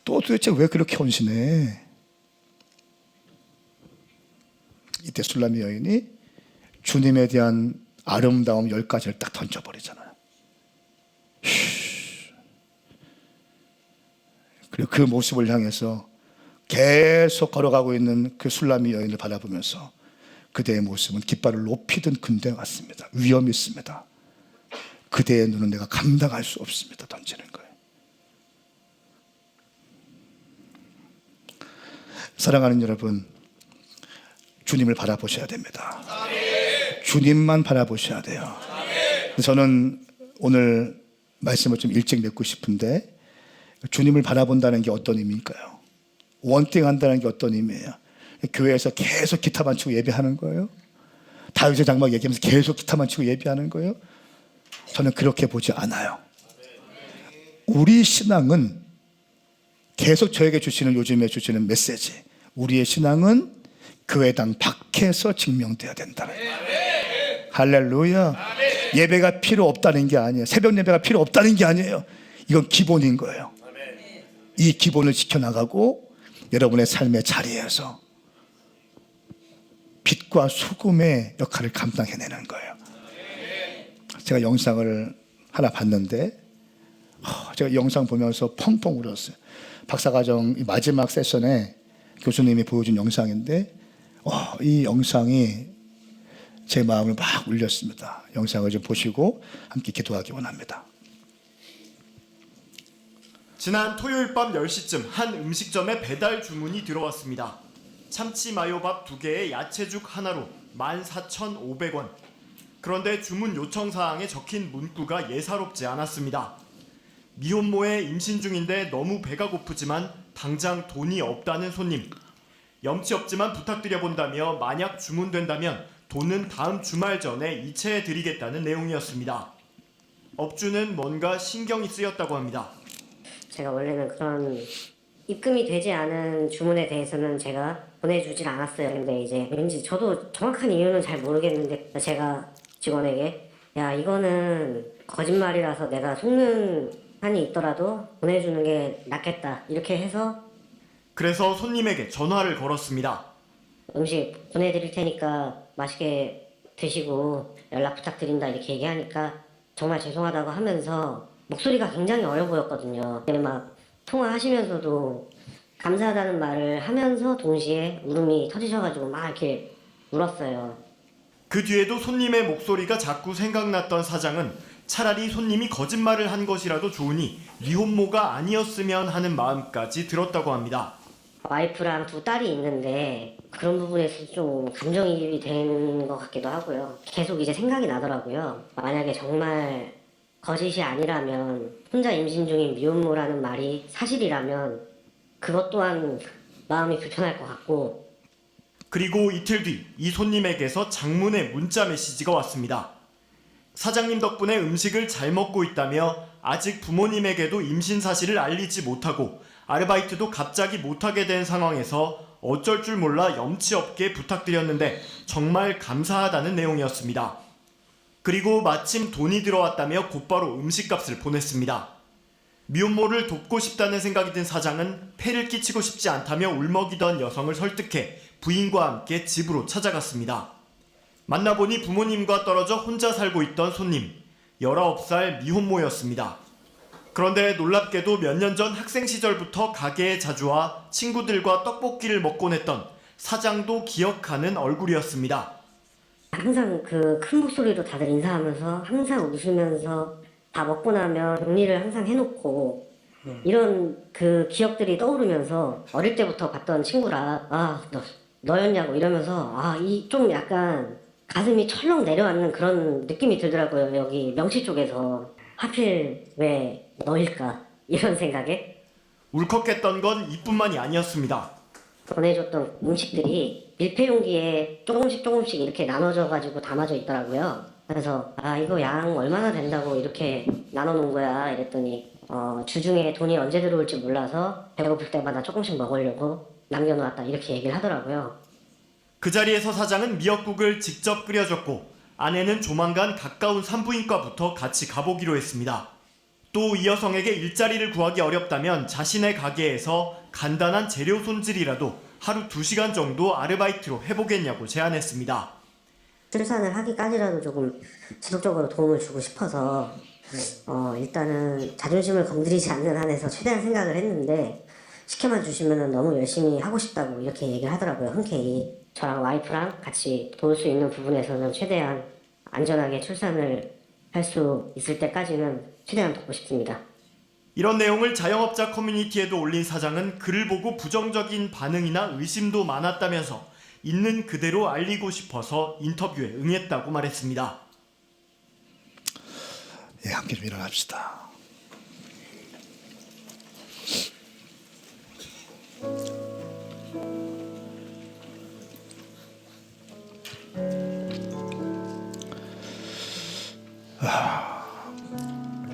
또 도대체 왜 그렇게 헌신해? 이때 술람미 여인이 주님에 대한 아름다움 10가지를 딱 던져버리잖아요. 그리고 그 모습을 향해서 계속 걸어가고 있는 그 술람미 여인을 바라보면서 그대의 모습은 깃발을 높이 든 군대 같습니다. 위험이 있습니다. 그대의 눈은 내가 감당할 수 없습니다. 던지는 거예요. 사랑하는 여러분, 주님을 바라보셔야 됩니다. 주님만 바라보셔야 돼요. 저는 오늘 말씀을 좀 일찍 맺고 싶은데, 주님을 바라본다는 게 어떤 의미일까요? 원띵한다는 게 어떤 의미예요? 교회에서 계속 기타만 치고 예배하는 거예요? 다윗의 장막 얘기하면서 계속 기타만 치고 예배하는 거예요? 저는 그렇게 보지 않아요. 우리 신앙은 계속 저에게 주시는, 요즘에 주시는 메시지, 우리의 신앙은 교회당 밖에서 증명돼야 된다는 거예요. 할렐루야. 예배가 필요 없다는 게 아니에요. 새벽 예배가 필요 없다는 게 아니에요. 이건 기본인 거예요. 이 기본을 지켜나가고 여러분의 삶의 자리에서 빛과 소금의 역할을 감당해내는 거예요. 제가 영상을 하나 봤는데 제가 영상 보면서 펑펑 울었어요. 박사과정 이 마지막 세션에 교수님이 보여준 영상인데 이 영상이 제 마음을 막 울렸습니다. 영상을 좀 보시고 함께 기도하기 원합니다. 지난 토요일 밤 10시쯤 한 음식점에 배달 주문이 들어왔습니다. 참치 마요밥 2개에 야채죽 하나로 14,500원. 그런데 주문 요청 사항에 적힌 문구가 예사롭지 않았습니다. 미혼모에 임신 중인데 너무 배가 고프지만 당장 돈이 없다는 손님. 염치 없지만 부탁드려본다며 만약 주문된다면 돈은 다음 주말 전에 이체해드리겠다는 내용이었습니다. 업주는 뭔가 신경이 쓰였다고 합니다. 제가 원래는 그런 입금이 되지 않은 주문에 대해서는 제가 보내주질 않았어요. 근데 이제 왠지 저도 정확한 이유는 잘 모르겠는데 제가 직원에게 야 이거는 거짓말이라서 내가 속는 한이 있더라도 보내주는 게 낫겠다 이렇게 해서 그래서 손님에게 전화를 걸었습니다. 음식 보내드릴 테니까 맛있게 드시고 연락 부탁드린다 이렇게 얘기하니까 정말 죄송하다고 하면서 목소리가 굉장히 어려 보였거든요. 근데 막 통화하시면서도 감사하다는 말을 하면서 동시에 울음이 터지셔가지고 막 이렇게 울었어요. 그 뒤에도 손님의 목소리가 자꾸 생각났던 사장은 차라리 손님이 거짓말을 한 것이라도 좋으니 미혼모가 아니었으면 하는 마음까지 들었다고 합니다. 와이프랑 2 딸이 있는데 그런 부분에서 좀 감정이입이 되는 것 같기도 하고요. 계속 이제 생각이 나더라고요. 만약에 정말 거짓이 아니라면 혼자 임신 중인 미혼모라는 말이 사실이라면 그것 또한 마음이 불편할 것 같고 그리고 이틀 뒤 이 손님에게서 장문의 문자 메시지가 왔습니다. 사장님 덕분에 음식을 잘 먹고 있다며 아직 부모님에게도 임신 사실을 알리지 못하고 아르바이트도 갑자기 못하게 된 상황에서 어쩔 줄 몰라 염치 없게 부탁드렸는데 정말 감사하다는 내용이었습니다. 그리고 마침 돈이 들어왔다며 곧바로 음식값을 보냈습니다. 미혼모를 돕고 싶다는 생각이 든 사장은 폐를 끼치고 싶지 않다며 울먹이던 여성을 설득해 부인과 함께 집으로 찾아갔습니다. 만나보니 부모님과 떨어져 혼자 살고 있던 손님, 19살 미혼모였습니다. 그런데 놀랍게도 몇 년 전 학생 시절부터 가게에 자주 와 친구들과 떡볶이를 먹곤 했던 사장도 기억하는 얼굴이었습니다. 항상 그 큰 목소리로 다들 인사하면서 항상 웃으면서 다 먹고 나면 정리를 항상 해놓고 이런 그 기억들이 떠오르면서 어릴 때부터 봤던 친구라 너였냐고 이러면서 이 좀 약간 가슴이 철렁 내려앉는 그런 느낌이 들더라고요. 여기 명치 쪽에서 하필 왜 너일까 이런 생각에 울컥했던 건 이뿐만이 아니었습니다. 보내줬던 음식들이 밀폐 용기에 조금씩 이렇게 나눠져가지고 담아져 있더라고요. 그래서 이거 양 얼마나 된다고 이렇게 나눠놓은 거야 이랬더니 주중에 돈이 언제 들어올지 몰라서 배고플 때마다 조금씩 먹으려고 남겨놓았다 이렇게 얘기를 하더라고요. 그 자리에서 사장은 미역국을 직접 끓여줬고 아내는 조만간 가까운 산부인과부터 같이 가보기로 했습니다. 또 이 여성에게 일자리를 구하기 어렵다면 자신의 가게에서 간단한 재료 손질이라도 하루 2시간 정도 아르바이트로 해보겠냐고 제안했습니다. 출산을 하기까지라도 조금 지속적으로 도움을 주고 싶어서 일단은 자존심을 건드리지 않는 한에서 최대한 생각을 했는데 시켜만 주시면 너무 열심히 하고 싶다고 이렇게 얘기를 하더라고요. 흔쾌히 저랑 와이프랑 같이 도울 수 있는 부분에서는 최대한 안전하게 출산을 할 수 있을 때까지는 최대한 돕고 싶습니다. 이런 내용을 자영업자 커뮤니티에도 올린 사장은 글을 보고 부정적인 반응이나 의심도 많았다면서 있는 그대로 알리고 싶어서 인터뷰에 응했다고 말했습니다. 예, 함께 좀 일어납시다.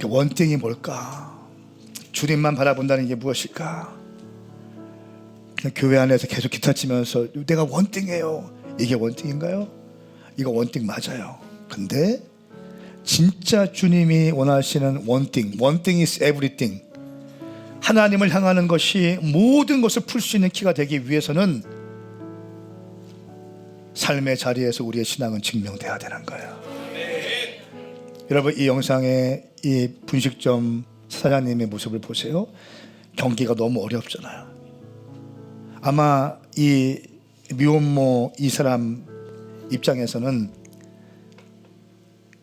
원띵이 뭘까? 주님만 바라본다는 게 무엇일까? 그냥 교회 안에서 계속 기타 치면서 내가 원띵이에요. 이게 원띵인가요? 이거 원띵 맞아요. 근데 진짜 주님이 원하시는 원띵 is everything. 하나님을 향하는 것이 모든 것을 풀 수 있는 키가 되기 위해서는 삶의 자리에서 우리의 신앙은 증명돼야 되는 거예요. 여러분 이 영상에 이 분식점 사장님의 모습을 보세요. 경기가 너무 어렵잖아요. 아마 이 미혼모 이 사람 입장에서는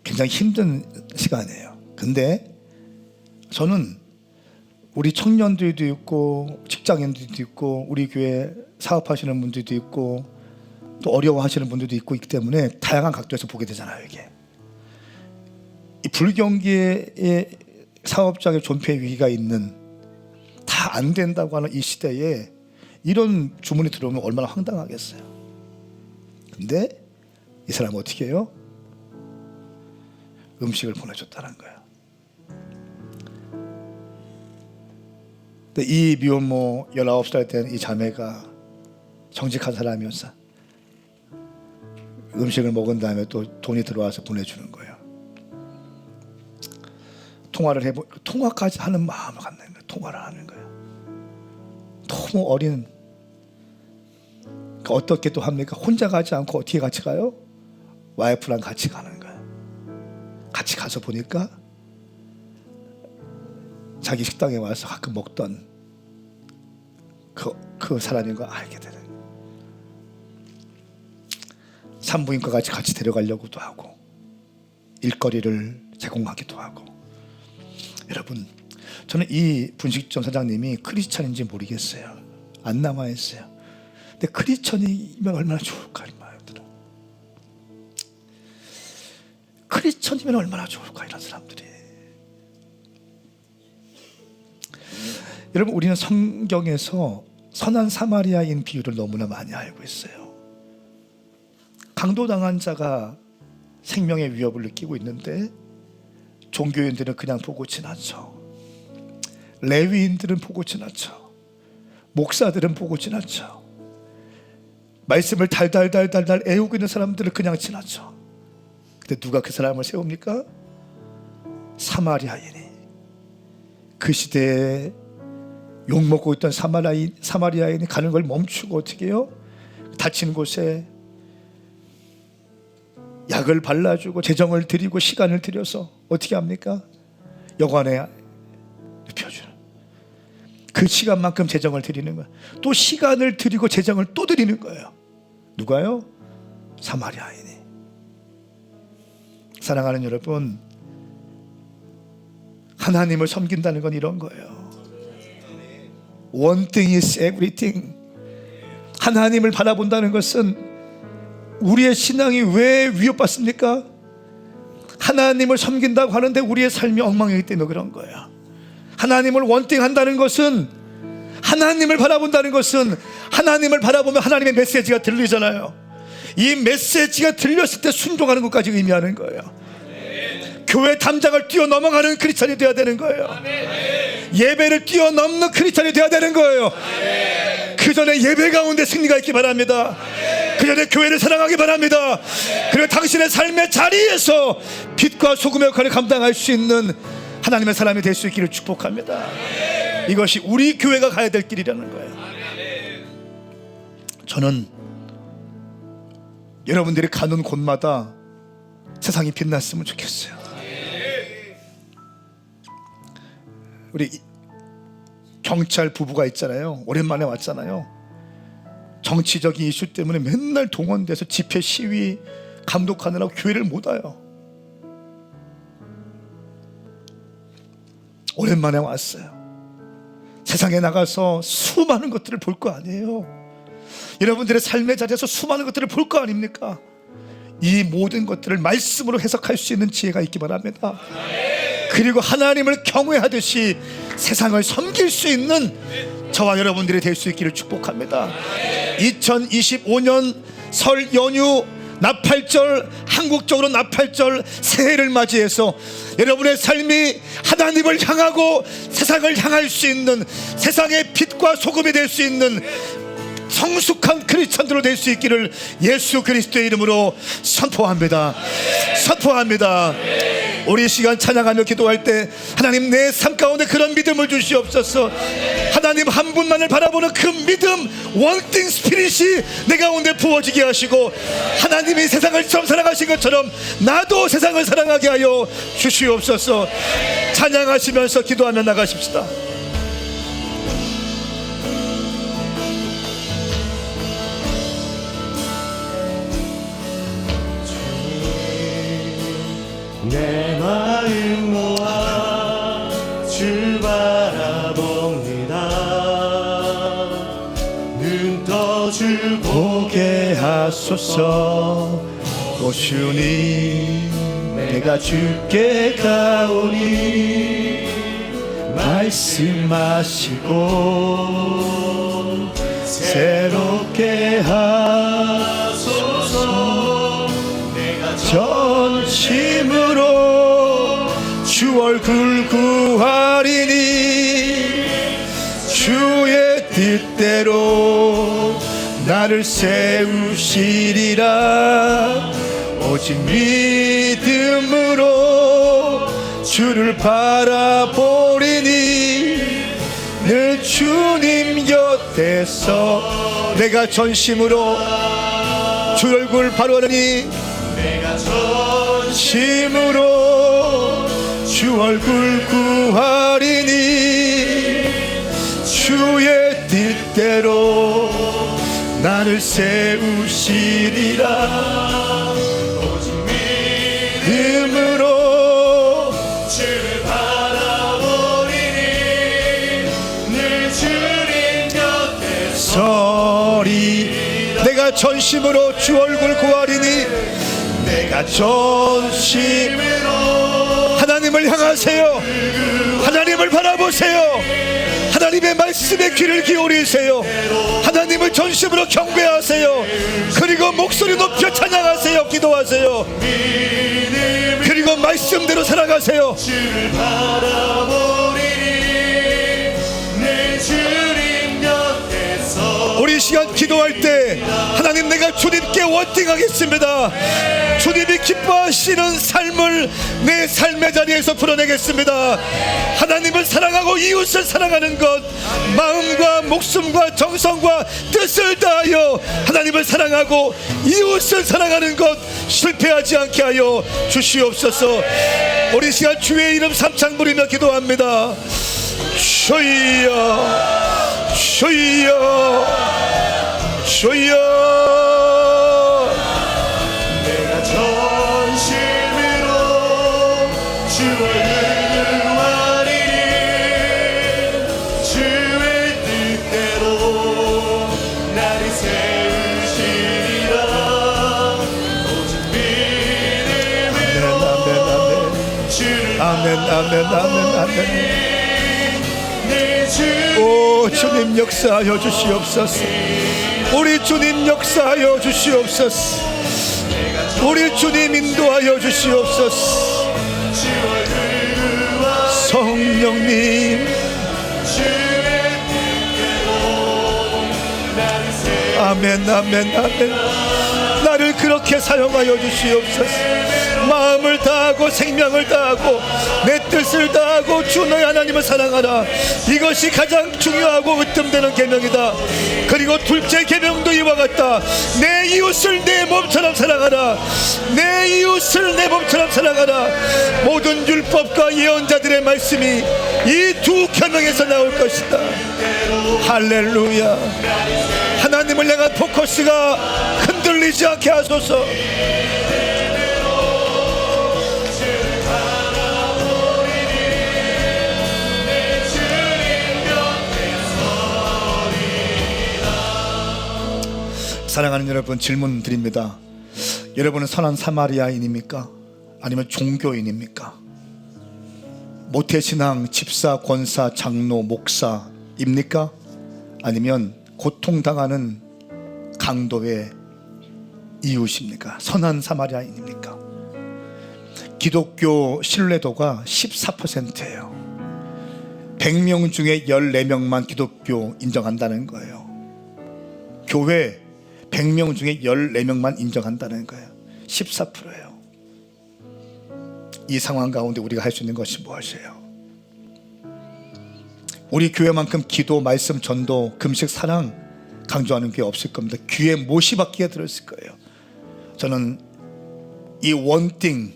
굉장히 힘든 시간이에요. 근데 저는 우리 청년들도 있고 직장인들도 있고 우리 교회 사업하시는 분들도 있고 또 어려워하시는 분들도 있고 있기 때문에 다양한 각도에서 보게 되잖아요. 이게 이 불경기의 사업장의 존폐 위기가 있는 다 안 된다고 하는 이 시대에 이런 주문이 들어오면 얼마나 황당하겠어요. 근데 이 사람은 어떻게 해요? 음식을 보내줬다는 거예요. 근데 이 미혼모 19살 된 이 자매가 정직한 사람이었어. 음식을 먹은 다음에 또 돈이 들어와서 보내주는 거예요. 통화를 통화까지 하는 마음을 갖는 거예요. 통화를 하는 거예요. 너무 어린. 그러니까 어떻게 또 합니까? 혼자 가지 않고 어떻게 같이 가요? 와이프랑 같이 가는 거예요. 같이 가서 보니까 자기 식당에 와서 가끔 먹던 그 사람인 거 알게 되는 거예요. 산부인과 같이 데려가려고도 하고 일거리를 제공하기도 하고. 여러분, 저는 이 분식점 사장님이 크리스찬인지 모르겠어요. 안 남아있어요. 근데 크리스찬이면 얼마나 좋을까 이 마음이 들어요. 크리스찬이면 얼마나 좋을까 이런 사람들이. 여러분, 우리는 성경에서 선한 사마리아인 비유를 너무나 많이 알고 있어요. 강도당한 자가 생명의 위협을 느끼고 있는데 종교인들은 그냥 보고 지나쳐. 레위인들은 보고 지나쳐. 목사들은 보고 지나쳐. 말씀을 달달달달달 애우고 있는 사람들은 그냥 지나쳐. 근데 누가 그 사람을 세웁니까? 사마리아인이. 그 시대에 욕먹고 있던 사마리아인이 가는 걸 멈추고 어떻게 해요? 다친 곳에 약을 발라주고 재정을 드리고 시간을 들여서 어떻게 합니까? 여관에 눕혀주는. 그 시간만큼 재정을 드리는 거예요. 또 시간을 드리고 재정을 또 드리는 거예요. 누가요? 사마리아인이. 사랑하는 여러분, 하나님을 섬긴다는 건 이런 거예요. One thing is everything. 하나님을 바라본다는 것은 우리의 신앙이 왜 위협받습니까? 하나님을 섬긴다고 하는데 우리의 삶이 엉망이기 때문에 그런 거야. 하나님을 원띵한다는 것은, 하나님을 바라본다는 것은, 하나님을 바라보면 하나님의 메시지가 들리잖아요. 이 메시지가 들렸을 때 순종하는 것까지 의미하는 거예요. 교회 담장을 뛰어넘어가는 크리스찬이 되어야 되는 거예요. 예배를 뛰어넘는 크리스찬이 되어야 되는 거예요. 그 전에 예배 가운데 승리가 있기 바랍니다. 그 전에 교회를 사랑하기 바랍니다. 그리고 당신의 삶의 자리에서 빛과 소금의 역할을 감당할 수 있는 하나님의 사람이 될 수 있기를 축복합니다. 이것이 우리 교회가 가야 될 길이라는 거예요. 저는 여러분들이 가는 곳마다 세상이 빛났으면 좋겠어요. 우리 경찰 부부가 있잖아요. 오랜만에 왔잖아요. 정치적인 이슈 때문에 맨날 동원돼서 집회 시위 감독하느라고 교회를 못 와요. 오랜만에 왔어요. 세상에 나가서 수많은 것들을 볼 거 아니에요. 여러분들의 삶의 자리에서 수많은 것들을 볼 거 아닙니까? 이 모든 것들을 말씀으로 해석할 수 있는 지혜가 있기 바랍니다. 그리고 하나님을 경외하듯이 세상을 섬길 수 있는 저와 여러분들이 될 수 있기를 축복합니다. 2025년 설 연휴 나팔절, 한국적으로 나팔절 새해를 맞이해서 여러분의 삶이 하나님을 향하고 세상을 향할 수 있는, 세상의 빛과 소금이 될 수 있는 성숙한 크리스찬들로 될 수 있기를 예수 그리스도의 이름으로 선포합니다. 선포합니다. 우리 시간 찬양하며 기도할 때 하나님, 내 삶 가운데 그런 믿음을 주시옵소서. 하나님 한 분만을 바라보는 그 믿음, 원띵 스피릿이 내 가운데 부어지게 하시고, 하나님이 세상을 처음 사랑하신 것처럼 나도 세상을 사랑하게 하여 주시옵소서. 찬양하시면서 기도하며 나가십시다. 내 마음 모아 주 바라봅니다. 눈 떠 주 보게 하소서. 오 주님 내가 주께 가오니 말씀하시고 새롭게 하소서. 내가 전심으로 주 얼굴 구하리니 주의 뜻대로 나를 세우시리라. 오직 믿음으로 주를 바라보리니 늘 주님 곁에서 내가 전심으로 주 얼굴 바라보니 내가 전심으로 주 얼굴 구하리니 주의 뜻대로 나를 세우시리라. 오직 믿음으로 주를 바라보리니 늘 주님 곁에 서리. 내가 전심으로 주 얼굴 구하리니 내가 전심으로 하나님을 향하세요. 하나님을 바라보세요. 하나님의 말씀에 귀를 기울이세요. 하나님을 전심으로 경배하세요. 그리고 목소리 높여 찬양하세요. 기도하세요. 그리고 말씀대로 살아가세요. 우리 시간 기도할 때 하나님 내가 주님께 원팅하겠습니다. 주님이 기뻐하시는 삶을 내 삶의 자리에서 풀어내겠습니다. 하나님을 사랑하고 이웃을 사랑하는 것, 마음과 목숨과 정성과 뜻을 다하여 하나님을 사랑하고 이웃을 사랑하는 것 실패하지 않게 하여 주시옵소서. 우리 시간 주의 이름 삼창 부리며 기도합니다. 주여 주여 주여. 내가 전심으로 주를 구하리니 주의 뜻대로 나를 세우시리라. 오직 믿음으로 주를 아멘 아멘 아멘 아멘. 오 주님 역사하여 주시옵소서. 우리 주님 역사하여 주시옵소서. 우리 주님 인도하여 주시옵소서. 성령님 아멘 아멘 아멘. 나를 그렇게 사용하여 주시옵소서. 마음을 다하고 생명을 다하고 내 뜻을 다하고 주 너의 하나님을 사랑하라. 이것이 가장 중요하고 으뜸되는 계명이다. 그리고 둘째 계명도 이와 같다. 내 이웃을 내 몸처럼 사랑하라. 내 이웃을 내 몸처럼 사랑하라. 모든 율법과 예언자들의 말씀이 이 두 계명에서 나올 것이다. 할렐루야. 하나님을 향한 포커스가 흔들리지 않게 하소서. 사랑하는 여러분, 질문 드립니다. 여러분은 선한 사마리아인입니까? 아니면 종교인입니까? 모태신앙, 집사, 권사, 장로, 목사입니까? 아니면 고통당하는 강도의 이웃입니까? 선한 사마리아인입니까? 기독교 신뢰도가 14%예요. 100명 중에 14명만 기독교 인정한다는 거예요. 교회 100명 중에 14명만 인정한다는 거예요. 14%예요. 이 상황 가운데 우리가 할 수 있는 것이 무엇이에요? 우리 교회만큼 기도, 말씀, 전도, 금식, 사랑 강조하는 게 없을 겁니다. 귀에 못이 박히게 들었을 거예요. 저는 이 원띵에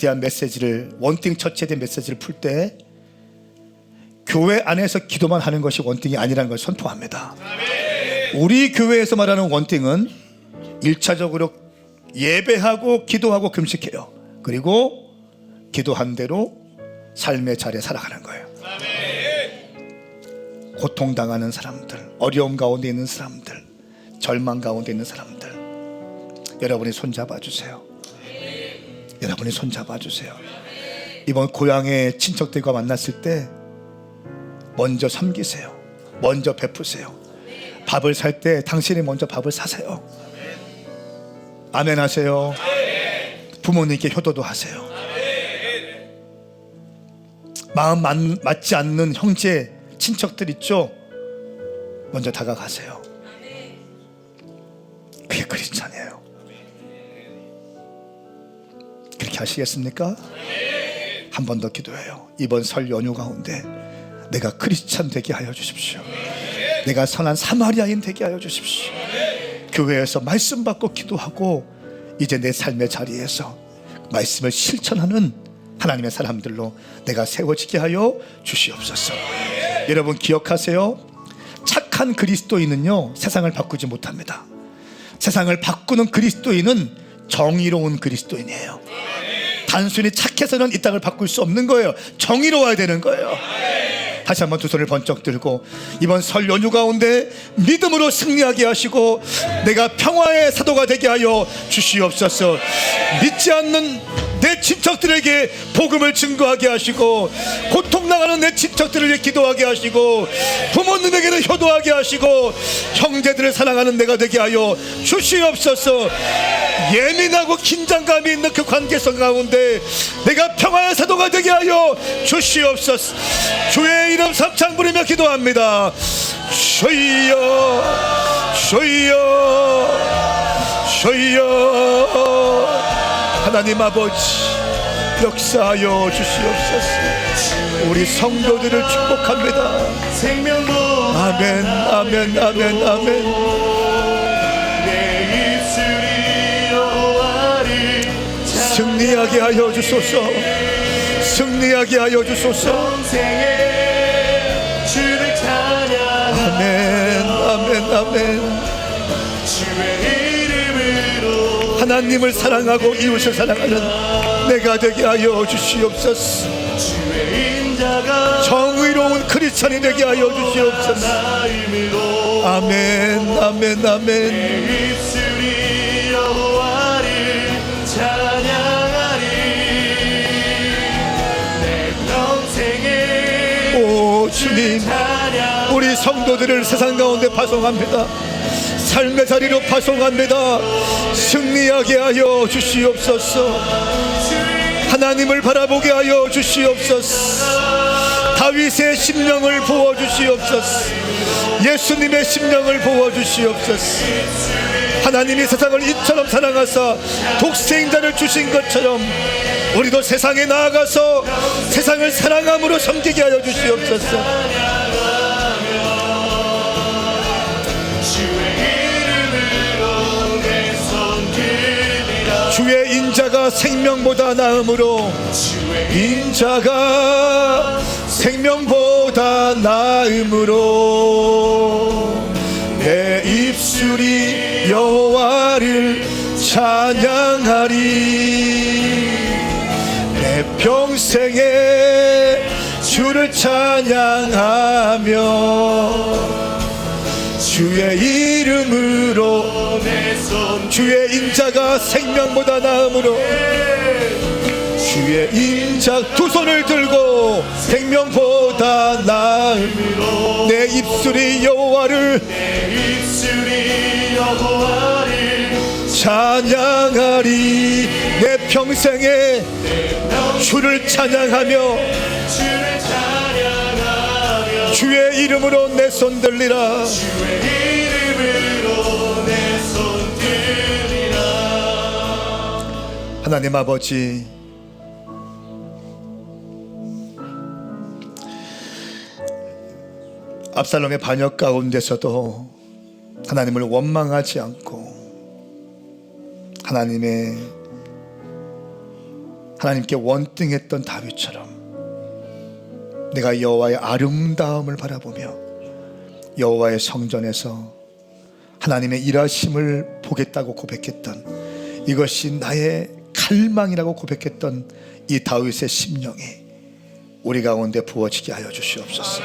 대한 메시지를, 원띵 처치에 대한 메시지를 풀 때 교회 안에서 기도만 하는 것이 원띵이 아니라는 걸 선포합니다. 우리 교회에서 말하는 원띵은 1차적으로 예배하고 기도하고 금식해요. 그리고 기도한 대로 삶의 자리에 살아가는 거예요. 고통당하는 사람들, 어려움 가운데 있는 사람들, 절망 가운데 있는 사람들, 여러분이 손잡아 주세요. 여러분이 손잡아 주세요. 이번 고향의 친척들과 만났을 때 먼저 섬기세요. 먼저 베푸세요. 밥을 살 때 당신이 먼저 밥을 사세요. 아멘 하세요. 부모님께 효도도 하세요. 마음 맞지 않는 형제 친척들 있죠? 먼저 다가가세요. 그게 크리스찬이에요. 그렇게 하시겠습니까? 한 번 더 기도해요. 이번 설 연휴 가운데 내가 크리스찬 되게 하여 주십시오. 내가 선한 사마리아인 되게 하여 주십시오. 교회에서 말씀 받고 기도하고 이제 내 삶의 자리에서 말씀을 실천하는 하나님의 사람들로 내가 세워지게 하여 주시옵소서. 여러분 기억하세요. 착한 그리스도인은요 세상을 바꾸지 못합니다. 세상을 바꾸는 그리스도인은 정의로운 그리스도인이에요. 단순히 착해서는 이 땅을 바꿀 수 없는 거예요. 정의로워야 되는 거예요. 다시 한번 두 손을 번쩍 들고 이번 설 연휴 가운데 믿음으로 승리하게 하시고 내가 평화의 사도가 되게 하여 주시옵소서. 믿지 않는 내 친척들에게 복음을 증거하게 하시고 고통당하는 내 친척들을 위해 기도하게 하시고 부모님에게는 효도하게 하시고 형제들을 사랑하는 내가 되게 하여 주시옵소서. 예민하고 긴장감이 있는 그 관계성 가운데 내가 평화의 사도가 되게 하여 주시옵소서. 주의 이름 삼창 부리며 기도합니다. 주여 주여 주여. 하나님 아버지 역사하여 주시옵소서. 우리 성도들을 축복합니다. 아멘 아멘 아멘 아멘. 승리하게 하여 주소서. 승리하게 하여 주소서. 아멘 아멘 아멘. 하나님을 사랑하고 이웃을 사랑하는 내가 되게 하여 주시옵소서. 정의로운 크리스찬이 되게 하여 주시옵소서. 아멘 아멘 아멘. 오 주님, 우리 성도들을 세상 가운데 파송합니다. 삶의 자리로 파송합니다. 승리하게 하여 주시옵소서. 하나님을 바라보게 하여 주시옵소서. 다윗의 심령을 부어주시옵소서. 예수님의 심령을 부어주시옵소서. 하나님이 세상을 이처럼 사랑하사 독생자를 주신 것처럼 우리도 세상에 나아가서 세상을 사랑함으로 섬기게 하여 주시옵소서. 주의 인자가 생명보다 나음으로 인자가 생명보다 나음으로 내 입술이 여호와를 찬양하리. 내 평생에 주를 찬양하며 주의 이름으로 주의 인자가 생명보다 나음으로 주의 인자 두 손을 들고 생명보다 나음으로 내 입술이 여호와를 찬양하리. 내 평생에 주를 찬양하며 주의 이름으로 내 손 들리라. 하나님 아버지, 압살롬의 반역 가운데서도 하나님을 원망하지 않고 하나님께 원등했던 다윗처럼 내가 여호와의 아름다움을 바라보며 여호와의 성전에서 하나님의 일하심을 보겠다고 고백했던 이것이 나의 갈망이라고 고백했던 이 다윗의 심령이 우리 가운데 부어지게 하여 주시옵소서.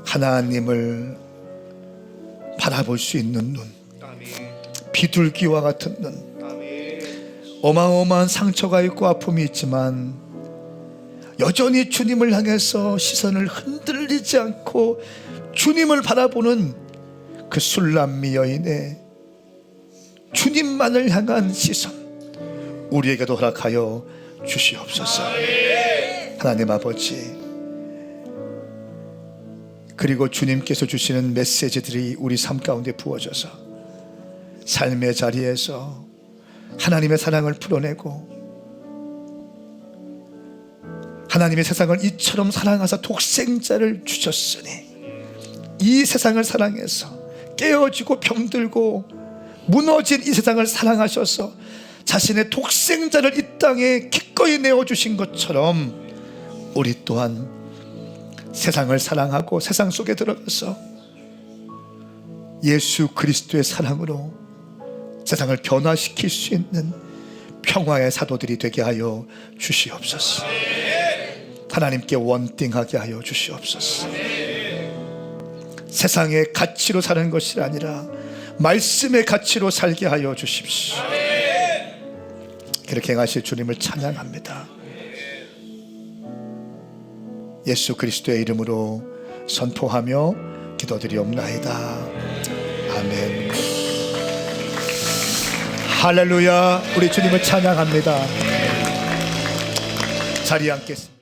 하나님을 바라볼 수 있는 눈, 비둘기와 같은 눈, 어마어마한 상처가 있고 아픔이 있지만 여전히 주님을 향해서 시선을 흔들리지 않고 주님을 바라보는 그 술람미 여인의 주님만을 향한 시선, 우리에게도 허락하여 주시옵소서. 하나님 아버지, 그리고 주님께서 주시는 메시지들이 우리 삶 가운데 부어져서 삶의 자리에서 하나님의 사랑을 풀어내고 하나님의 세상을 이처럼 사랑하사 독생자를 주셨으니 이 세상을 사랑해서 깨어지고 병들고 무너진 이 세상을 사랑하셔서 자신의 독생자를 이 땅에 기꺼이 내어주신 것처럼 우리 또한 세상을 사랑하고 세상 속에 들어가서 예수 그리스도의 사랑으로 세상을 변화시킬 수 있는 평화의 사도들이 되게 하여 주시옵소서. 하나님께 원띵하게 하여 주시옵소서. 세상의 가치로 사는 것이 아니라 말씀의 가치로 살게 하여 주십시오. 그렇게 행하실 주님을 찬양합니다. 예수 그리스도의 이름으로 선포하며 기도드리옵나이다. 아멘. 할렐루야. 우리 주님을 찬양합니다. 자리에 앉겠습니다.